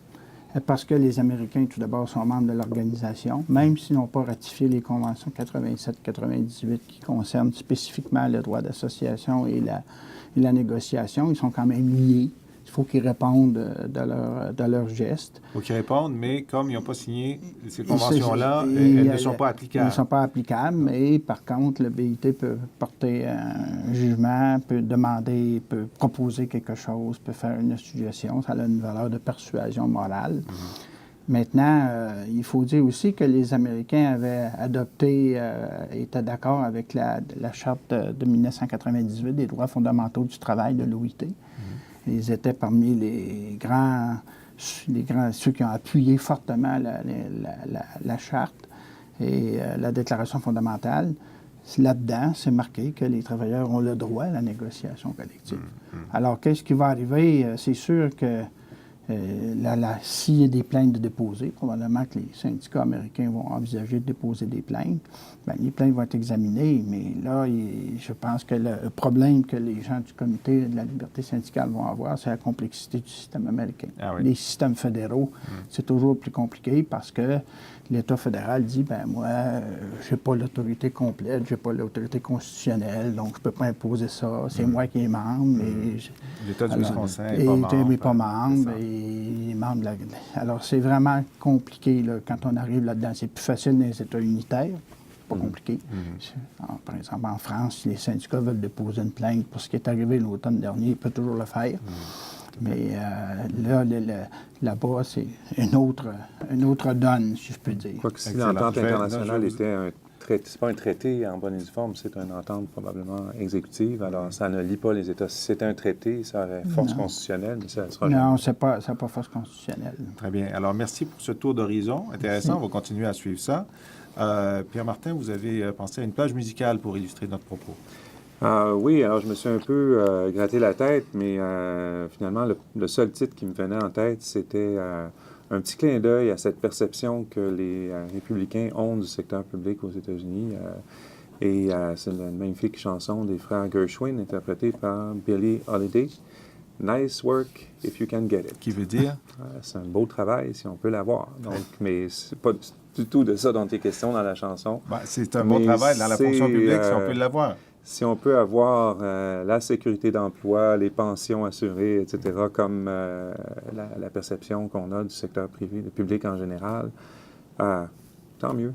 Speaker 3: Parce que les Américains, tout d'abord, sont membres de l'organisation, même s'ils n'ont pas ratifié les conventions 87-98 qui concernent spécifiquement le droit d'association et la négociation, ils sont quand même liés. Il faut qu'ils répondent de leurs gestes.
Speaker 1: Il faut qu'ils répondent, mais comme ils n'ont pas signé ces conventions-là, elles ne sont pas applicables.
Speaker 3: Elles ne sont pas applicables, mais par contre, le BIT peut porter un jugement, peut demander, peut proposer quelque chose, peut faire une suggestion. Ça a une valeur de persuasion morale. Maintenant, il faut dire aussi que les Américains avaient adopté, étaient d'accord avec la Charte de 1998 des droits fondamentaux du travail de l'OIT. Ils étaient parmi les grands, ceux qui ont appuyé fortement la Charte et la Déclaration fondamentale. Là-dedans, c'est marqué que les travailleurs ont le droit à la négociation collective. Alors, qu'est-ce qui va arriver? C'est sûr que s'il y a des plaintes de déposer, probablement que les syndicats américains vont envisager de déposer des plaintes. Bien, les plaintes vont être examinées, mais là, je pense que le problème que les gens du Comité de la liberté syndicale vont avoir, c'est la complexité du système américain. Les systèmes fédéraux, c'est toujours plus compliqué parce que l'État fédéral dit, ben moi, je n'ai pas l'autorité complète, je n'ai pas l'autorité constitutionnelle, donc je ne peux pas imposer ça. C'est moi qui est membre.
Speaker 1: L'État du Wisconsin n'est
Speaker 3: pas membre. Il est membre alors, c'est vraiment compliqué là, quand on arrive là-dedans. C'est plus facile dans les États unitaires. Pas compliqué. Par exemple, en France, si les syndicats veulent déposer une plainte pour ce qui est arrivé l'automne dernier, ils peuvent toujours le faire. Mais là-bas, c'est une autre donne, si je peux dire.
Speaker 2: Quoique si l'entente internationale était c'est pas un traité en bonne et due forme, c'est une entente probablement exécutive, alors ça ne lie pas les États. Si c'était un traité, ça aurait force constitutionnelle, mais ça sera jamais.
Speaker 3: Non, ça n'a pas force constitutionnelle.
Speaker 1: Très bien. Alors, merci pour ce tour d'horizon. Intéressant, merci. On va continuer à suivre ça. Pierre-Martin, vous avez pensé à une page musicale pour illustrer notre propos.
Speaker 2: Oui, alors je me suis un peu gratté la tête, mais finalement, le seul titre qui me venait en tête, c'était un petit clin d'œil à cette perception que les républicains ont du secteur public aux États-Unis. C'est une magnifique chanson des frères Gershwin, interprétée par Billie Holiday. Nice work if you can get it.
Speaker 1: Qui veut dire?
Speaker 2: C'est un beau travail si on peut l'avoir. Donc, mais c'est pas du tout de ça dont il est question dans la chanson.
Speaker 1: Ben, c'est un bon
Speaker 2: Mais
Speaker 1: travail dans la fonction
Speaker 2: c'est,
Speaker 1: publique, si on peut l'avoir.
Speaker 2: Si on peut avoir la sécurité d'emploi, les pensions assurées, etc., comme la perception qu'on a du secteur privé, du public en général, tant mieux.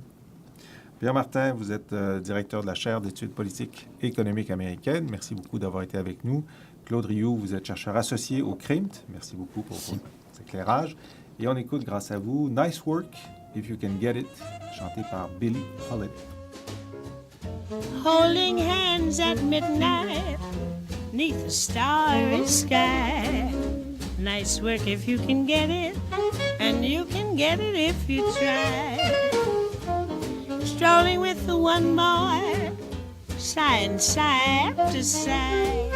Speaker 1: Pierre Martin, vous êtes directeur de la chaire d'études politiques et économiques américaines. Merci beaucoup d'avoir été avec nous. Claude Rioux, vous êtes chercheur associé au CRIMT. Merci beaucoup pour vos éclairages. Et on écoute, grâce à vous, Nice Work, If You Can Get It, chanté par Billie Holiday.
Speaker 5: Holding hands at midnight, 'neath a starry sky. Nice work if you can get it, and you can get it if you try. Strolling with the one boy, sighing side to side.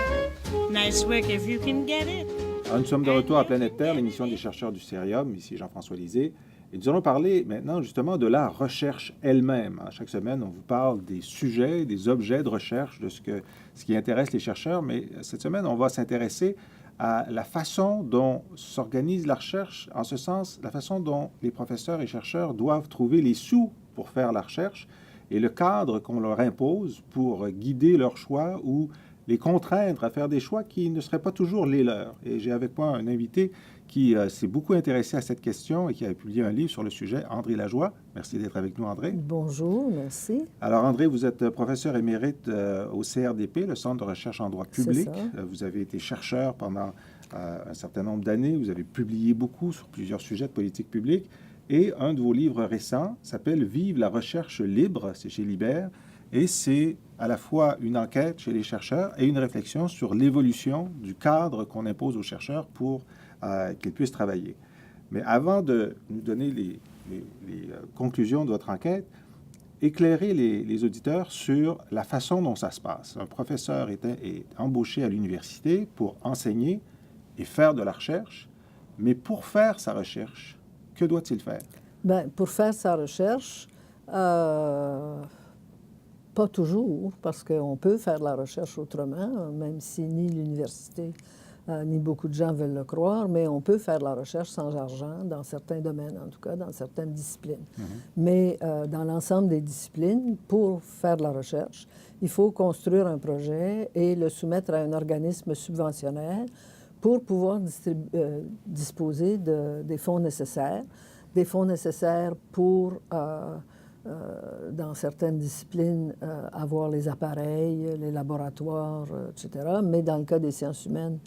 Speaker 5: Nice work if you can get it.
Speaker 1: Alors, nous sommes de retour à Planète Terre, l'émission des chercheurs du Cérium, ici Jean-François Lisée. Et nous allons parler maintenant justement de la recherche elle-même. Chaque semaine, on vous parle des sujets, des objets de recherche, de ce qui intéresse les chercheurs, mais cette semaine, on va s'intéresser à la façon dont s'organise la recherche, en ce sens, la façon dont les professeurs et chercheurs doivent trouver les sous pour faire la recherche et le cadre qu'on leur impose pour guider leur choix ou les contraindre à faire des choix qui ne seraient pas toujours les leurs. Et j'ai avec moi un invité qui s'est beaucoup intéressé à cette question et qui a publié un livre sur le sujet, André Lajoie. Merci d'être avec nous, André.
Speaker 6: Bonjour, merci.
Speaker 1: Alors, André, vous êtes professeur émérite au CRDP, le Centre de recherche en droit public. Vous avez été chercheur pendant un certain nombre d'années. Vous avez publié beaucoup sur plusieurs sujets de politique publique. Et un de vos livres récents s'appelle « Vive la recherche libre », c'est chez Libert. Et c'est à la fois une enquête chez les chercheurs et une réflexion sur l'évolution du cadre qu'on impose aux chercheurs pour qu'ils puissent travailler. Mais avant de nous donner les conclusions de votre enquête, éclairez les auditeurs sur la façon dont ça se passe. Un professeur est embauché à l'université pour enseigner et faire de la recherche, mais pour faire sa recherche, que doit-il faire?
Speaker 6: Bien, pour faire sa recherche, pas toujours, parce qu'on peut faire de la recherche autrement, même si ni l'université ni beaucoup de gens veulent le croire, mais on peut faire de la recherche sans argent, dans certains domaines, en tout cas, dans certaines disciplines. Mais dans l'ensemble des disciplines, pour faire de la recherche, il faut construire un projet et le soumettre à un organisme subventionnaire pour pouvoir disposer des fonds nécessaires pour, dans certaines disciplines, avoir les appareils, les laboratoires, etc. Mais dans le cas des sciences humaines,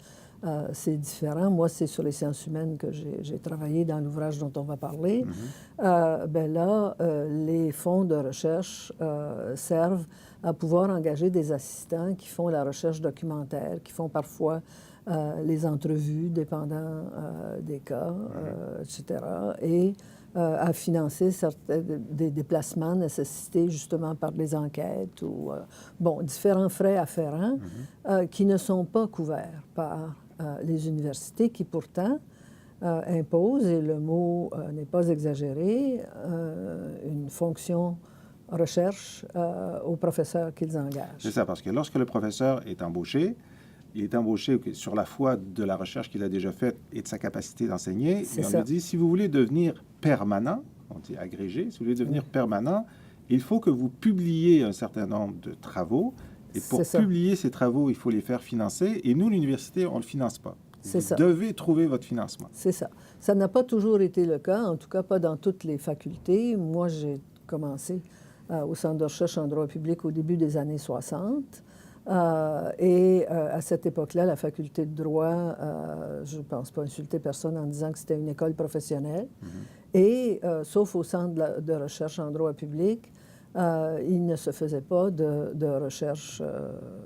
Speaker 6: c'est différent. Moi, c'est sur les sciences humaines que j'ai travaillé dans l'ouvrage dont on va parler. Ben là, les fonds de recherche servent à pouvoir engager des assistants qui font la recherche documentaire, qui font parfois les entrevues, dépendant des cas, etc., et à financer des déplacements nécessités justement par des enquêtes ou, différents frais afférents qui ne sont pas couverts par les universités qui pourtant imposent, et le mot n'est pas exagéré, une fonction recherche aux professeurs qu'ils engagent.
Speaker 1: C'est ça, parce que lorsque le professeur est embauché, il est embauché sur la foi de la recherche qu'il a déjà faite et de sa capacité d'enseigner. Et on lui dit, si vous voulez devenir permanent, on dit agrégé, si vous voulez devenir permanent, il faut que vous publiez un certain nombre de travaux. Et pour publier ces travaux, il faut les faire financer. Et nous, l'université, on ne le finance pas. Vous devez trouver votre financement.
Speaker 6: C'est ça. Ça n'a pas toujours été le cas, en tout cas pas dans toutes les facultés. Moi, j'ai commencé au Centre de recherche en droit public au début des années 60. À cette époque-là, la faculté de droit, je ne pense pas insulter personne en disant que c'était une école professionnelle. Et, sauf au Centre de recherche en droit public, il ne se faisait pas de recherche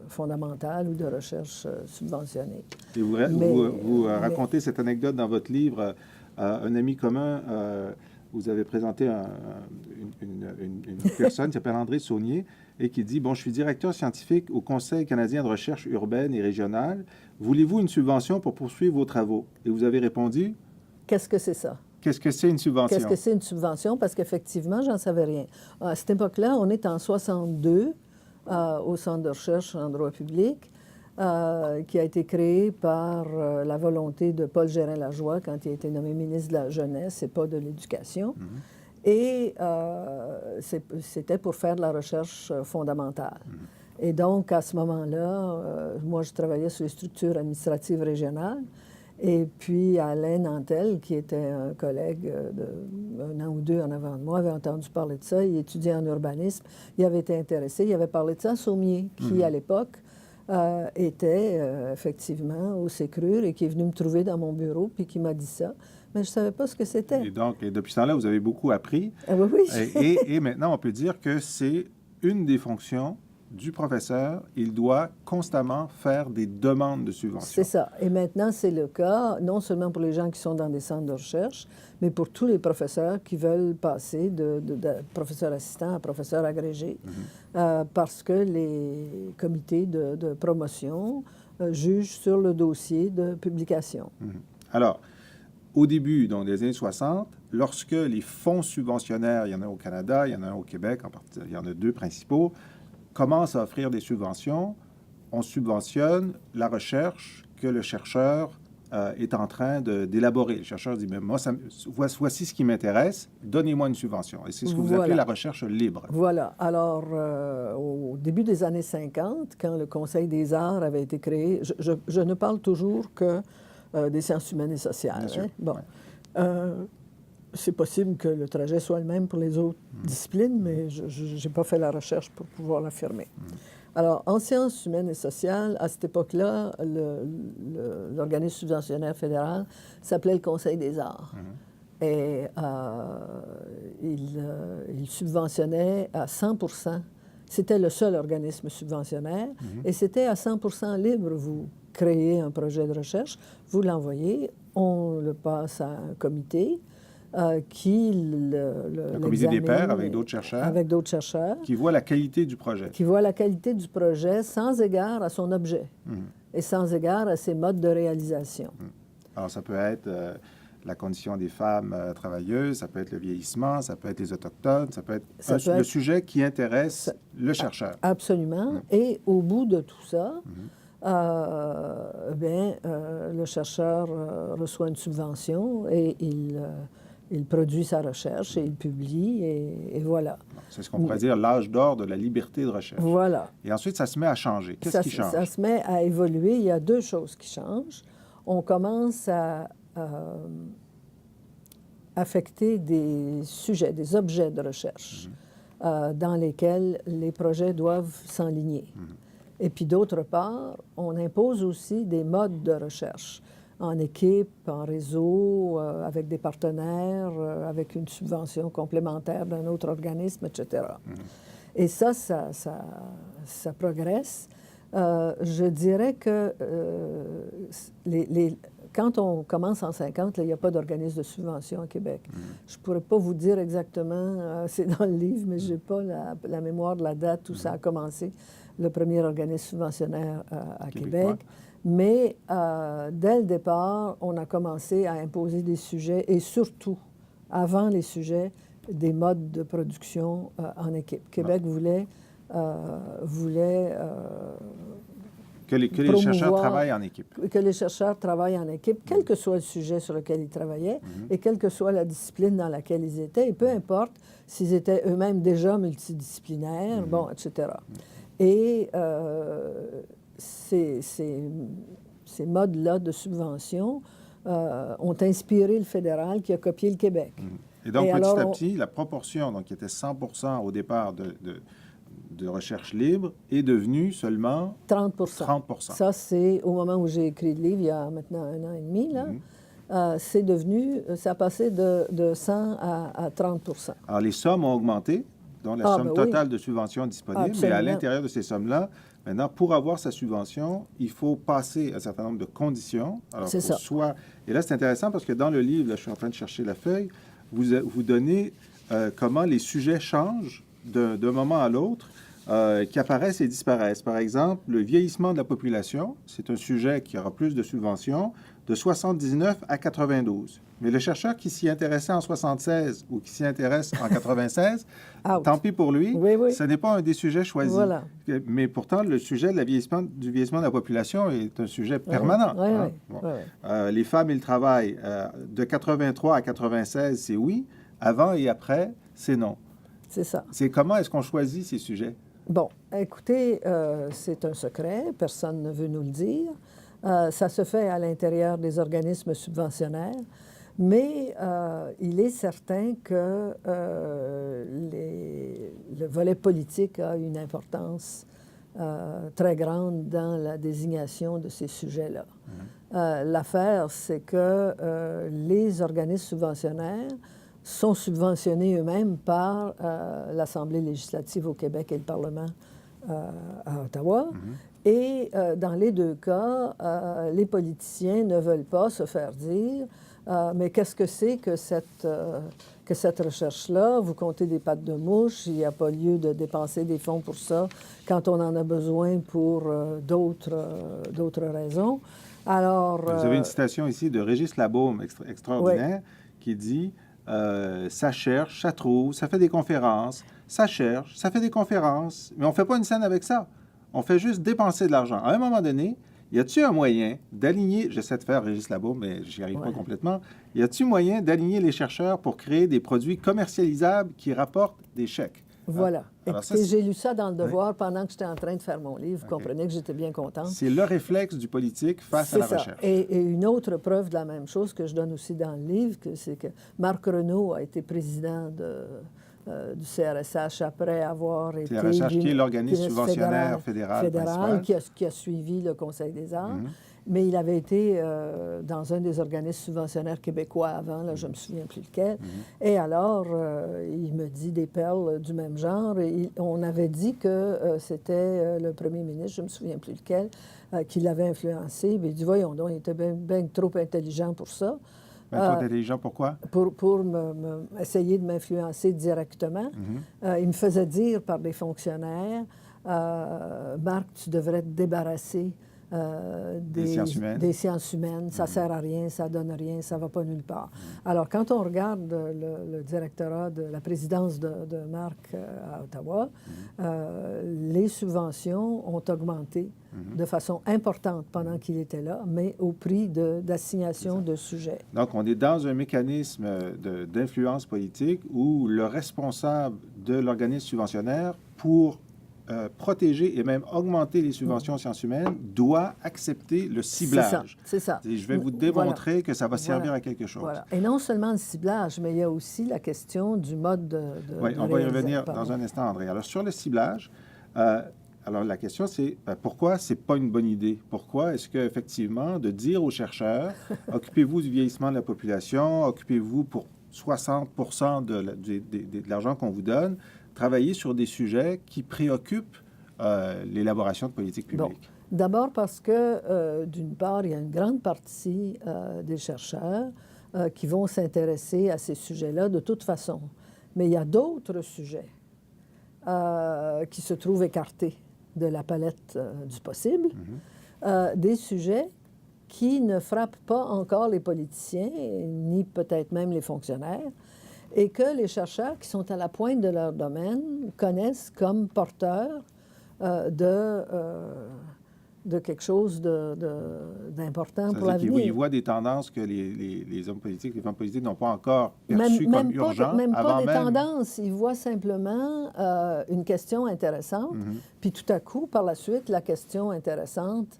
Speaker 6: fondamentale ou de recherche subventionnée.
Speaker 1: Et vous racontez cette anecdote dans votre livre. Un ami commun, vous avez présenté une personne qui s'appelle André Saunier et qui dit, bon, je suis directeur scientifique au Conseil canadien de recherche urbaine et régionale. Voulez-vous une subvention pour poursuivre vos travaux? Et vous avez répondu?
Speaker 6: Qu'est-ce que c'est ça?
Speaker 1: Qu'est-ce que c'est une subvention?
Speaker 6: Qu'est-ce que c'est une subvention? Parce qu'effectivement, j'en savais rien. À cette époque-là, on est en 62 au Centre de recherche en droit public. qui a été créé par la volonté de Paul Gérin-Lajoie quand il a été nommé ministre de la Jeunesse et pas de l'Éducation. Et c'était pour faire de la recherche fondamentale. Et donc, à ce moment-là, moi, je travaillais sur les structures administratives régionales. Et puis, Alain Nantel, qui était un collègue d'un an ou deux en avant de moi, avait entendu parler de ça. Il étudiait en urbanisme. Il avait été intéressé. Il avait parlé de ça à Saumier, qui, à l'époque, était effectivement au Sécrur et qui est venu me trouver dans mon bureau puis qui m'a dit ça. Mais je ne savais pas ce que c'était.
Speaker 1: Et donc, depuis ce temps-là, vous avez beaucoup appris.
Speaker 6: Oui, oui.
Speaker 1: Et maintenant, on peut dire que c'est une des fonctions du professeur. Il doit constamment faire des demandes de subventions.
Speaker 6: C'est ça. Et maintenant, c'est le cas, non seulement pour les gens qui sont dans des centres de recherche, mais pour tous les professeurs qui veulent passer de professeur assistant à professeur agrégé, parce que les comités de promotion jugent sur le dossier de publication.
Speaker 1: Alors, au début, donc, des années 60, lorsque les fonds subventionnaires, il y en a au Canada, il y en a un au Québec, en particulier, il y en a deux principaux, commencent à offrir des subventions, on subventionne la recherche que le chercheur est en train d'élaborer. Le chercheur dit, mais moi, voici ce qui m'intéresse, donnez-moi une subvention. Et c'est ce que vous appelez la recherche libre.
Speaker 6: Voilà. Alors, au début des années 50, quand le Conseil des arts avait été créé, je ne parle toujours que des sciences humaines et sociales. Hein? Bon. Ouais. C'est possible que le trajet soit le même pour les autres disciplines, mais je n'ai pas fait la recherche pour pouvoir l'affirmer. Alors, en sciences humaines et sociales, à cette époque-là, l'organisme subventionnaire fédéral s'appelait le Conseil des arts. Et il subventionnait à 100 %. C'était le seul organisme subventionnaire. Et c'était à 100 % libre. Vous créez un projet de recherche, vous l'envoyez, on le passe à un comité qui
Speaker 1: le comité des pairs avec d'autres chercheurs.
Speaker 6: Avec d'autres chercheurs.
Speaker 1: Qui voit la qualité du projet.
Speaker 6: Qui voit la qualité du projet sans égard à son objet et sans égard à ses modes de réalisation.
Speaker 1: Alors, ça peut être la condition des femmes travailleuses, ça peut être le vieillissement, ça peut être les Autochtones, ça peut être le sujet qui intéresse le chercheur.
Speaker 6: Absolument. Et au bout de tout ça, le chercheur reçoit une subvention et il produit sa recherche et il publie et voilà.
Speaker 1: C'est ce qu'on pourrait dire l'âge d'or de la liberté de recherche.
Speaker 6: Voilà.
Speaker 1: Et ensuite, ça se met à changer. Qu'est-ce qui change? Ça
Speaker 6: se met à évoluer. Il y a deux choses qui changent. On commence à affecter des sujets, des objets de recherche dans lesquels les projets doivent s'enligner. Et puis d'autre part, on impose aussi des modes de recherche en équipe, en réseau, avec des partenaires, avec une subvention complémentaire d'un autre organisme, etc. Et ça progresse. Je dirais que quand on commence en 50, il n'y a pas d'organisme de subvention au Québec. Je ne pourrais pas vous dire exactement, c'est dans le livre, mais je n'ai pas la mémoire de la date où ça a commencé, le premier organisme subventionnaire à Québec. Mais dès le départ, on a commencé à imposer des sujets et surtout, avant les sujets, des modes de production en équipe. Québec voulait
Speaker 1: que les chercheurs travaillent en équipe.
Speaker 6: Que les chercheurs travaillent en équipe, quel que soit le sujet sur lequel ils travaillaient et quelle que soit la discipline dans laquelle ils étaient, et peu importe s'ils étaient eux-mêmes déjà multidisciplinaires, bon, etc. Et ces modes-là de subvention ont inspiré le fédéral qui a copié le Québec.
Speaker 1: Et donc, petit à petit, la proportion, donc, qui était 100 % au départ de recherche libre, est devenue seulement
Speaker 6: 30 %.
Speaker 1: 30 %.
Speaker 6: Ça, c'est au moment où j'ai écrit le livre, il y a maintenant 1 an et demi, là. C'est devenu, ça a passé de 100 à 30 %.
Speaker 1: Alors, les sommes ont augmenté, donc la somme totale de subventions disponible,
Speaker 6: Absolument.
Speaker 1: mais à l'intérieur de ces sommes-là, maintenant, pour avoir sa subvention, il faut passer un certain nombre de conditions. Alors,
Speaker 6: c'est ça.
Speaker 1: Et là, c'est intéressant parce que dans le livre, là, je suis en train de chercher la feuille, vous donnez comment les sujets changent d'un moment à l'autre. qui apparaissent et disparaissent. Par exemple, le vieillissement de la population, c'est un sujet qui aura plus de subventions, de 79 à 92. Mais le chercheur qui s'y intéressait en 76 ou qui s'y intéresse en 96,
Speaker 6: Out.
Speaker 1: tant pis pour lui,
Speaker 6: Oui, oui.
Speaker 1: ce n'est pas un des sujets choisis.
Speaker 6: Voilà.
Speaker 1: Mais pourtant, le sujet du vieillissement de la population est un sujet permanent.
Speaker 6: Oui,
Speaker 1: hein.
Speaker 6: oui,
Speaker 1: Bon.
Speaker 6: oui.
Speaker 1: Les femmes et le travail, de 83 à 96, c'est oui. Avant et après, c'est non.
Speaker 6: C'est ça.
Speaker 1: C'est comment est-ce qu'on choisit ces sujets?
Speaker 6: Bon, écoutez, c'est un secret, personne ne veut nous le dire. Ça se fait à l'intérieur des organismes subventionnaires, mais il est certain que le volet politique a une importance très grande dans la désignation de ces sujets-là. L'affaire, c'est que les organismes subventionnaires sont subventionnés eux-mêmes par l'Assemblée législative au Québec et le Parlement à Ottawa. Et dans les deux cas, les politiciens ne veulent pas se faire dire mais qu'est-ce que c'est que cette recherche-là? Vous comptez des pattes de mouche, il n'y a pas lieu de dépenser des fonds pour ça quand on en a besoin pour d'autres raisons. Alors,
Speaker 1: vous avez une citation ici de Régis Labaume, extraordinaire, qui dit ça cherche, ça trouve, ça fait des conférences, ça cherche, ça fait des conférences, mais on ne fait pas une scène avec ça. On fait juste dépenser de l'argent. À un moment donné, y a-t-il un moyen d'aligner, j'essaie de faire Régis Labaume, mais je n'y arrive pas complètement, y a-t-il moyen d'aligner les chercheurs pour créer des produits commercialisables qui rapportent des chèques?
Speaker 6: Voilà.
Speaker 1: Alors
Speaker 6: Écoutez,
Speaker 1: ça,
Speaker 6: j'ai lu ça dans Le Devoir pendant que j'étais en train de faire mon livre. Vous comprenez que j'étais bien contente.
Speaker 1: C'est le réflexe du politique face à la recherche.
Speaker 6: Et une autre preuve de la même chose que je donne aussi dans le livre, c'est que Marc Renault a été président du CRSH après avoir été...
Speaker 1: CRSH, qui est l'organisme subventionnaire fédéral
Speaker 6: qui a suivi le Conseil des arts. Mais il avait été dans un des organismes subventionnaires québécois avant, là, je ne me souviens plus lequel. Et alors, il me dit des perles du même genre. Et on avait dit que c'était le premier ministre, je ne me souviens plus lequel, qui l'avait influencé. Mais il dit, voyons donc, il était bien trop intelligent pour ça.
Speaker 1: Trop intelligent, pourquoi?
Speaker 6: Pour essayer de m'influencer directement. Il me faisait dire par des fonctionnaires, Marc, tu devrais te débarrasser des sciences humaines. Ça ne sert à rien, ça ne donne rien, ça ne va pas nulle part. Alors, quand on regarde le directorat de la présidence de Marc à Ottawa, les subventions ont augmenté de façon importante pendant qu'il était là, mais au prix d'assignation de sujets.
Speaker 1: Donc, on est dans un mécanisme d'influence politique où le responsable de l'organisme subventionnaire, pour protéger et même augmenter les subventions aux sciences humaines, doit accepter le ciblage.
Speaker 6: C'est ça.
Speaker 1: Et je vais vous démontrer que ça va servir à quelque chose.
Speaker 6: Voilà. Et non seulement le ciblage, mais il y a aussi la question du mode de
Speaker 1: oui, on va y revenir dans un instant, André. Alors, sur le ciblage, alors la question, c'est pourquoi ce n'est pas une bonne idée? Pourquoi est-ce qu'effectivement, de dire aux chercheurs, occupez-vous du vieillissement de la population, occupez-vous pour 60 de l'argent qu'on vous donne, travailler sur des sujets qui préoccupent l'élaboration de politiques publiques?
Speaker 6: Bon. D'abord parce que, d'une part, il y a une grande partie des chercheurs qui vont s'intéresser à ces sujets-là de toute façon. Mais il y a d'autres sujets qui se trouvent écartés de la palette du possible, des sujets qui ne frappent pas encore les politiciens, ni peut-être même les fonctionnaires, et que les chercheurs qui sont à la pointe de leur domaine connaissent comme porteurs de quelque chose d'important pour l'avenir.
Speaker 1: Ils voient des tendances que les hommes politiques, les femmes politiques n'ont pas encore perçues comme urgentes.
Speaker 6: Même pas des tendances, ils voient simplement une question intéressante, puis tout à coup, par la suite, la question intéressante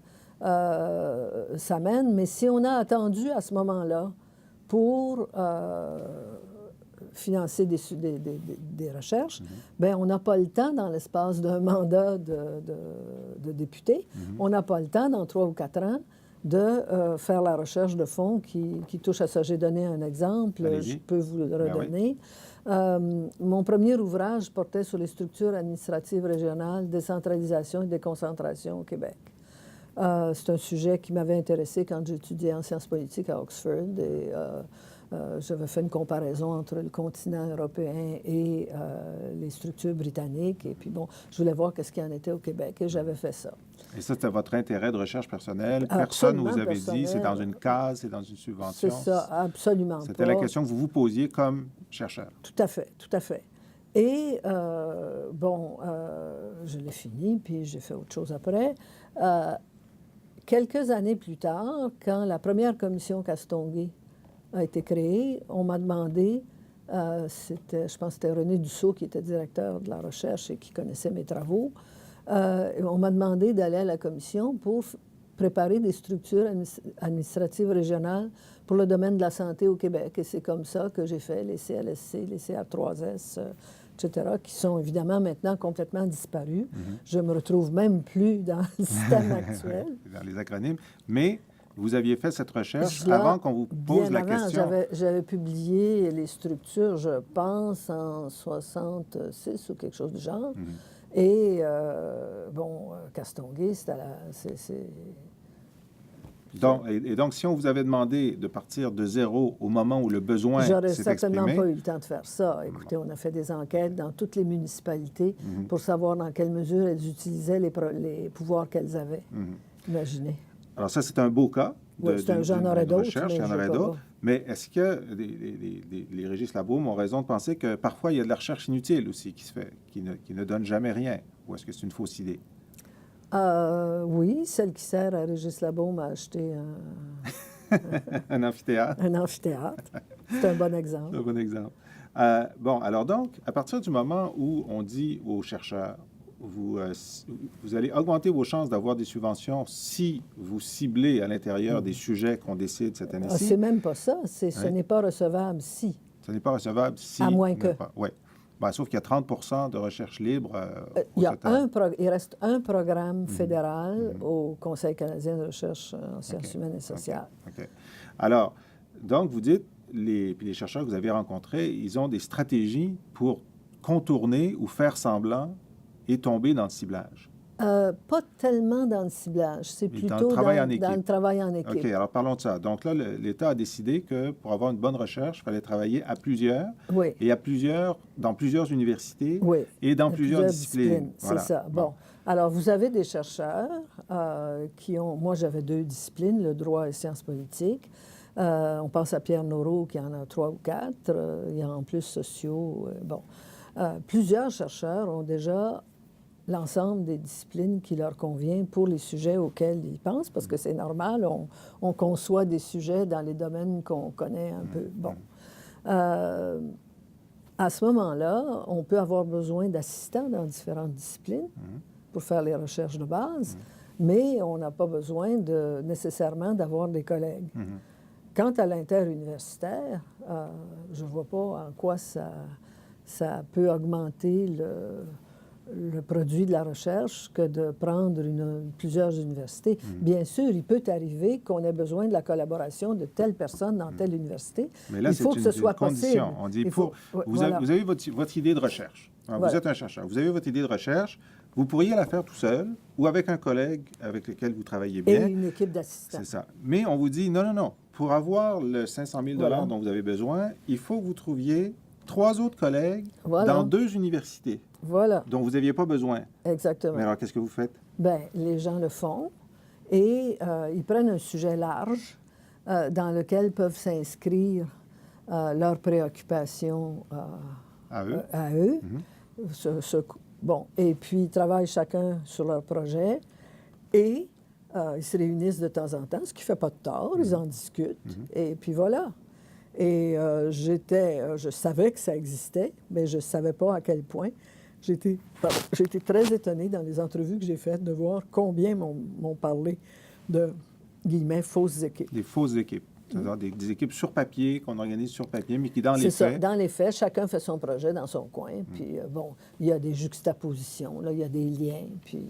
Speaker 6: s'amène. Mais si on a attendu à ce moment-là pour financer des recherches, bien, on n'a pas le temps dans l'espace d'un mandat de député. On n'a pas le temps, dans 3 ou 4 ans, de faire la recherche de fonds qui touche à ça. J'ai donné un exemple, je peux vous le redonner. Mon premier ouvrage portait sur les structures administratives régionales, décentralisation et déconcentration au Québec. C'est un sujet qui m'avait intéressé quand j'étudiais en sciences politiques à Oxford. Et j'avais fait une comparaison entre le continent européen et les structures britanniques. Et puis, bon, je voulais voir qu'est-ce qu'il y en était au Québec et j'avais fait ça.
Speaker 1: Et ça, c'était votre intérêt de recherche personnelle. Personne ne vous avait dit, c'est dans une case, c'est dans une subvention.
Speaker 6: C'est ça, absolument pas.
Speaker 1: C'était la question que vous vous posiez comme chercheur.
Speaker 6: Tout à fait, tout à fait. Et, je l'ai fini, puis j'ai fait autre chose après. Quelques années plus tard, quand la première commission Castonguay a été créée, on m'a demandé, je pense que c'était René Dussault qui était directeur de la recherche et qui connaissait mes travaux, on m'a demandé d'aller à la commission pour préparer des structures administratives régionales pour le domaine de la santé au Québec. Et c'est comme ça que j'ai fait les CLSC, les CR3S, etc., qui sont évidemment maintenant complètement disparus. Je ne me retrouve même plus dans le système actuel.
Speaker 1: Dans les acronymes. Mais vous aviez fait cette recherche
Speaker 6: Là,
Speaker 1: avant qu'on vous pose
Speaker 6: bien
Speaker 1: la
Speaker 6: avant,
Speaker 1: question.
Speaker 6: J'avais publié les structures, je pense, en 66 ou quelque chose du genre. Et, Castonguay, c'était
Speaker 1: Donc, si on vous avait demandé de partir de zéro au moment où le besoin
Speaker 6: j'aurais
Speaker 1: s'est
Speaker 6: certainement
Speaker 1: exprimé,
Speaker 6: pas eu le temps de faire ça. Écoutez, on a fait des enquêtes dans toutes les municipalités pour savoir dans quelle mesure elles utilisaient les pouvoirs qu'elles avaient. Imaginez.
Speaker 1: alors ça, c'est un beau cas de,
Speaker 6: Oui,
Speaker 1: d'une-
Speaker 6: j'en
Speaker 1: d'une-
Speaker 6: aurais
Speaker 1: d'une
Speaker 6: d'autres,
Speaker 1: recherche,
Speaker 6: mais
Speaker 1: il y en
Speaker 6: je
Speaker 1: aurait
Speaker 6: peux
Speaker 1: d'autres.
Speaker 6: pas.
Speaker 1: Mais est-ce que les Régis Labaume ont raison de penser que parfois, il y a de la recherche inutile aussi qui se fait, qui ne donne jamais rien? Ou est-ce que c'est une fausse idée?
Speaker 6: Oui, celle qui sert à Régis Labaume à acheter
Speaker 1: Un amphithéâtre,
Speaker 6: un amphithéâtre. C'est un bon exemple.
Speaker 1: c'est un bon exemple. Alors donc, à partir du moment où on dit aux chercheurs, vous allez augmenter vos chances d'avoir des subventions si vous ciblez à l'intérieur des sujets qu'on décide cette année-ci.
Speaker 6: C'est même pas ça. Ce
Speaker 1: Hein?
Speaker 6: n'est pas recevable si.
Speaker 1: Ce n'est pas recevable si...
Speaker 6: À moins que.
Speaker 1: Oui. Sauf qu'il y a 30 de recherche libre
Speaker 6: Il, y a
Speaker 1: au total.
Speaker 6: il reste un programme fédéral au Conseil canadien de recherche en sciences humaines et sociales.
Speaker 1: OK. Alors, donc, vous dites, puis les chercheurs que vous avez rencontrés, ils ont des stratégies pour contourner ou faire semblant et tomber dans le ciblage.
Speaker 6: Pas tellement dans le ciblage, c'est
Speaker 1: Mais dans
Speaker 6: plutôt
Speaker 1: le travail en équipe.
Speaker 6: dans le travail en équipe.
Speaker 1: OK, alors parlons de ça. Donc là, l'État a décidé que pour avoir une bonne recherche, il fallait travailler à plusieurs
Speaker 6: Oui.
Speaker 1: et dans plusieurs universités
Speaker 6: Oui.
Speaker 1: et dans
Speaker 6: Il y a
Speaker 1: plusieurs disciplines.
Speaker 6: C'est
Speaker 1: Voilà.
Speaker 6: ça. Bon. Alors, vous avez des chercheurs qui ont... Moi, j'avais 2 disciplines, le droit et sciences politiques. On pense à Pierre Noreau, qui en a 3 ou 4. Il y a en plus sociaux. Plusieurs chercheurs ont déjà l'ensemble des disciplines qui leur convient pour les sujets auxquels ils pensent, parce que c'est normal, on conçoit des sujets dans les domaines qu'on connaît un peu. Bon. À ce moment-là, on peut avoir besoin d'assistants dans différentes disciplines pour faire les recherches de base, mais on n'a pas besoin nécessairement d'avoir des collègues. Quant à l'interuniversitaire, je ne vois pas en quoi ça peut augmenter le produit de la recherche que de prendre plusieurs universités. Bien sûr, il peut arriver qu'on ait besoin de la collaboration de telle personne dans telle université.
Speaker 1: Mais là,
Speaker 6: il faut
Speaker 1: c'est
Speaker 6: que ce soit
Speaker 1: condition.
Speaker 6: possible.
Speaker 1: On dit,
Speaker 6: Il faut-
Speaker 1: vous avez votre idée de recherche. Alors,
Speaker 6: Voilà.
Speaker 1: Vous êtes un chercheur. Vous avez votre idée de recherche. Vous pourriez la faire tout seul ou avec un collègue avec lequel vous travaillez
Speaker 6: Et
Speaker 1: bien.
Speaker 6: une équipe d'assistants.
Speaker 1: C'est ça. Mais on vous dit, non. Pour avoir le 500 000
Speaker 6: Voilà.
Speaker 1: dont vous avez besoin, il faut que vous trouviez 3 autres collègues
Speaker 6: Voilà.
Speaker 1: dans 2 universités
Speaker 6: Voilà,
Speaker 1: dont vous n'aviez pas besoin.
Speaker 6: exactement.
Speaker 1: Mais alors, qu'est-ce que vous faites?
Speaker 6: Bien, les gens le font et ils prennent un sujet large dans lequel peuvent s'inscrire leurs préoccupations
Speaker 1: À eux?
Speaker 6: à eux. Bon, et puis ils travaillent chacun sur leur projet et ils se réunissent de temps en temps, ce qui ne fait pas de tort, ils en discutent, et puis voilà. Et je savais que ça existait, mais je ne savais pas à quel point. J'ai été très étonnée dans les entrevues que j'ai faites de voir combien m'ont parlé de, guillemets, fausses équipes.
Speaker 1: Des fausses équipes. C'est-à-dire des équipes sur papier, qu'on organise sur papier, mais qui, dans les
Speaker 6: C'est ça.
Speaker 1: faits...
Speaker 6: Dans les faits, chacun fait son projet dans son coin. Puis, bon, il y a des juxtapositions, là, il y a des liens. Puis,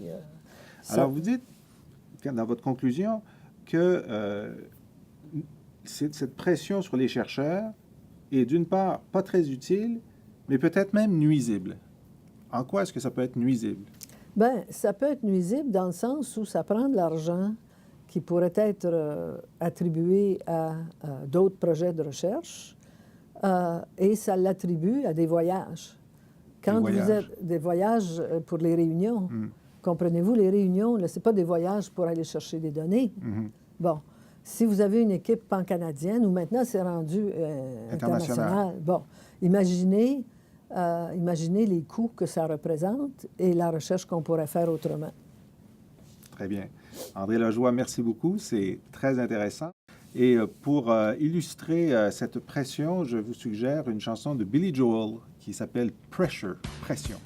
Speaker 1: Alors, vous dites, dans votre conclusion, que cette pression sur les chercheurs est, d'une part, pas très utile, mais peut-être même nuisible. En quoi est-ce que ça peut être nuisible?
Speaker 6: bien, ça peut être nuisible dans le sens où ça prend de l'argent qui pourraient être attribués à d'autres projets de recherche et ça l'attribue à des voyages. Quand vous êtes des voyages pour les réunions, comprenez-vous, les réunions, ce n'est pas des voyages pour aller chercher des données. Bon, si vous avez une équipe pan-canadienne, ou maintenant c'est rendu international, bon, imaginez les coûts que ça représente et la recherche qu'on pourrait faire autrement.
Speaker 1: Très bien. André Lajoie, merci beaucoup. C'est très intéressant. Et pour illustrer cette pression, je vous suggère une chanson de Billy Joel qui s'appelle Pressure, Pression.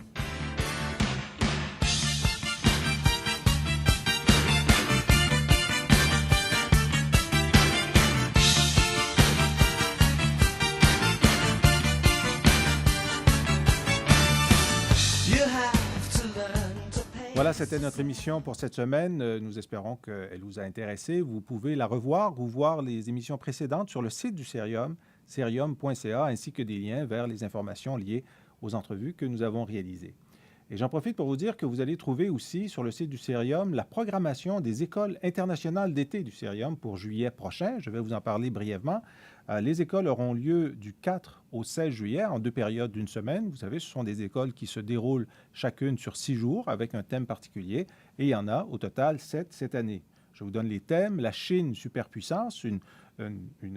Speaker 1: Voilà, c'était notre émission pour cette semaine. Nous espérons qu'elle vous a intéressé. Vous pouvez la revoir ou voir les émissions précédentes sur le site du Cerium, cerium.ca, ainsi que des liens vers les informations liées aux entrevues que nous avons réalisées. Et j'en profite pour vous dire que vous allez trouver aussi sur le site du Cerium la programmation des écoles internationales d'été du Cerium pour juillet prochain. Je vais vous en parler brièvement. Les écoles auront lieu du 4 au 16 juillet, en 2 périodes d'une semaine. Vous savez, ce sont des écoles qui se déroulent chacune sur 6 jours avec un thème particulier. Et il y en a au total 7 cette année. Je vous donne les thèmes. La Chine, superpuissance, une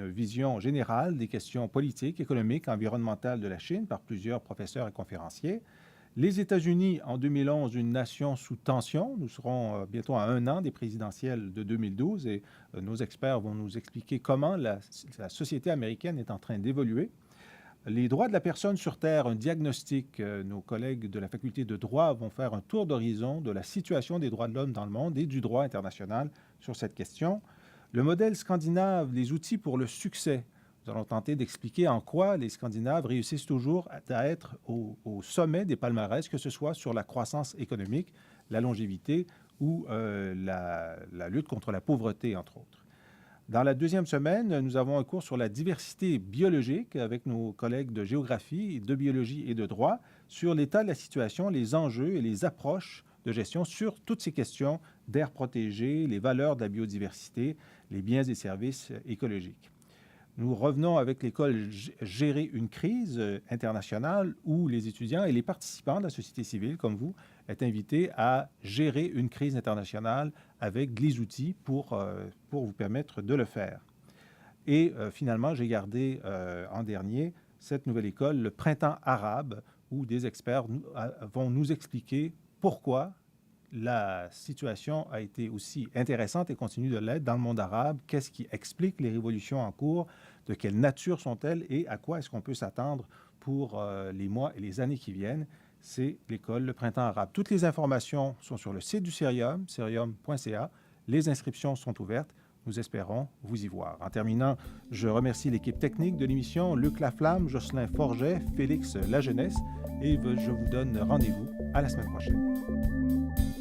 Speaker 1: vision générale des questions politiques, économiques, environnementales de la Chine par plusieurs professeurs et conférenciers. Les États-Unis, en 2011, une nation sous tension. Nous serons bientôt à 1 an des présidentielles de 2012 et nos experts vont nous expliquer comment la société américaine est en train d'évoluer. Les droits de la personne sur Terre, un diagnostic. Nos collègues de la faculté de droit vont faire un tour d'horizon de la situation des droits de l'homme dans le monde et du droit international sur cette question. Le modèle scandinave, les outils pour le succès. Nous allons tenter d'expliquer en quoi les Scandinaves réussissent toujours à être au sommet des palmarès, que ce soit sur la croissance économique, la longévité ou la lutte contre la pauvreté, entre autres. Dans la deuxième semaine, nous avons un cours sur la diversité biologique avec nos collègues de géographie, de biologie et de droit sur l'état de la situation, les enjeux et les approches de gestion sur toutes ces questions d'air protégé, les valeurs de la biodiversité, les biens et services écologiques. Nous revenons avec l'école Gérer une crise internationale où les étudiants et les participants de la société civile, comme vous, est invités à gérer une crise internationale avec les outils pour vous permettre de le faire. Et finalement, j'ai gardé en dernier cette nouvelle école, le Printemps arabe, où des experts vont nous expliquer pourquoi la situation a été aussi intéressante et continue de l'être dans le monde arabe. Qu'est-ce qui explique les révolutions en cours? De quelle nature sont-elles? Et à quoi est-ce qu'on peut s'attendre pour les mois et les années qui viennent? C'est l'école, le Printemps arabe. Toutes les informations sont sur le site du Cerium, cerium.ca. Les inscriptions sont ouvertes. Nous espérons vous y voir. En terminant, je remercie l'équipe technique de l'émission, Luc Laflamme, Jocelyn Forget, Félix Lajeunesse, et je vous donne rendez-vous à la semaine prochaine.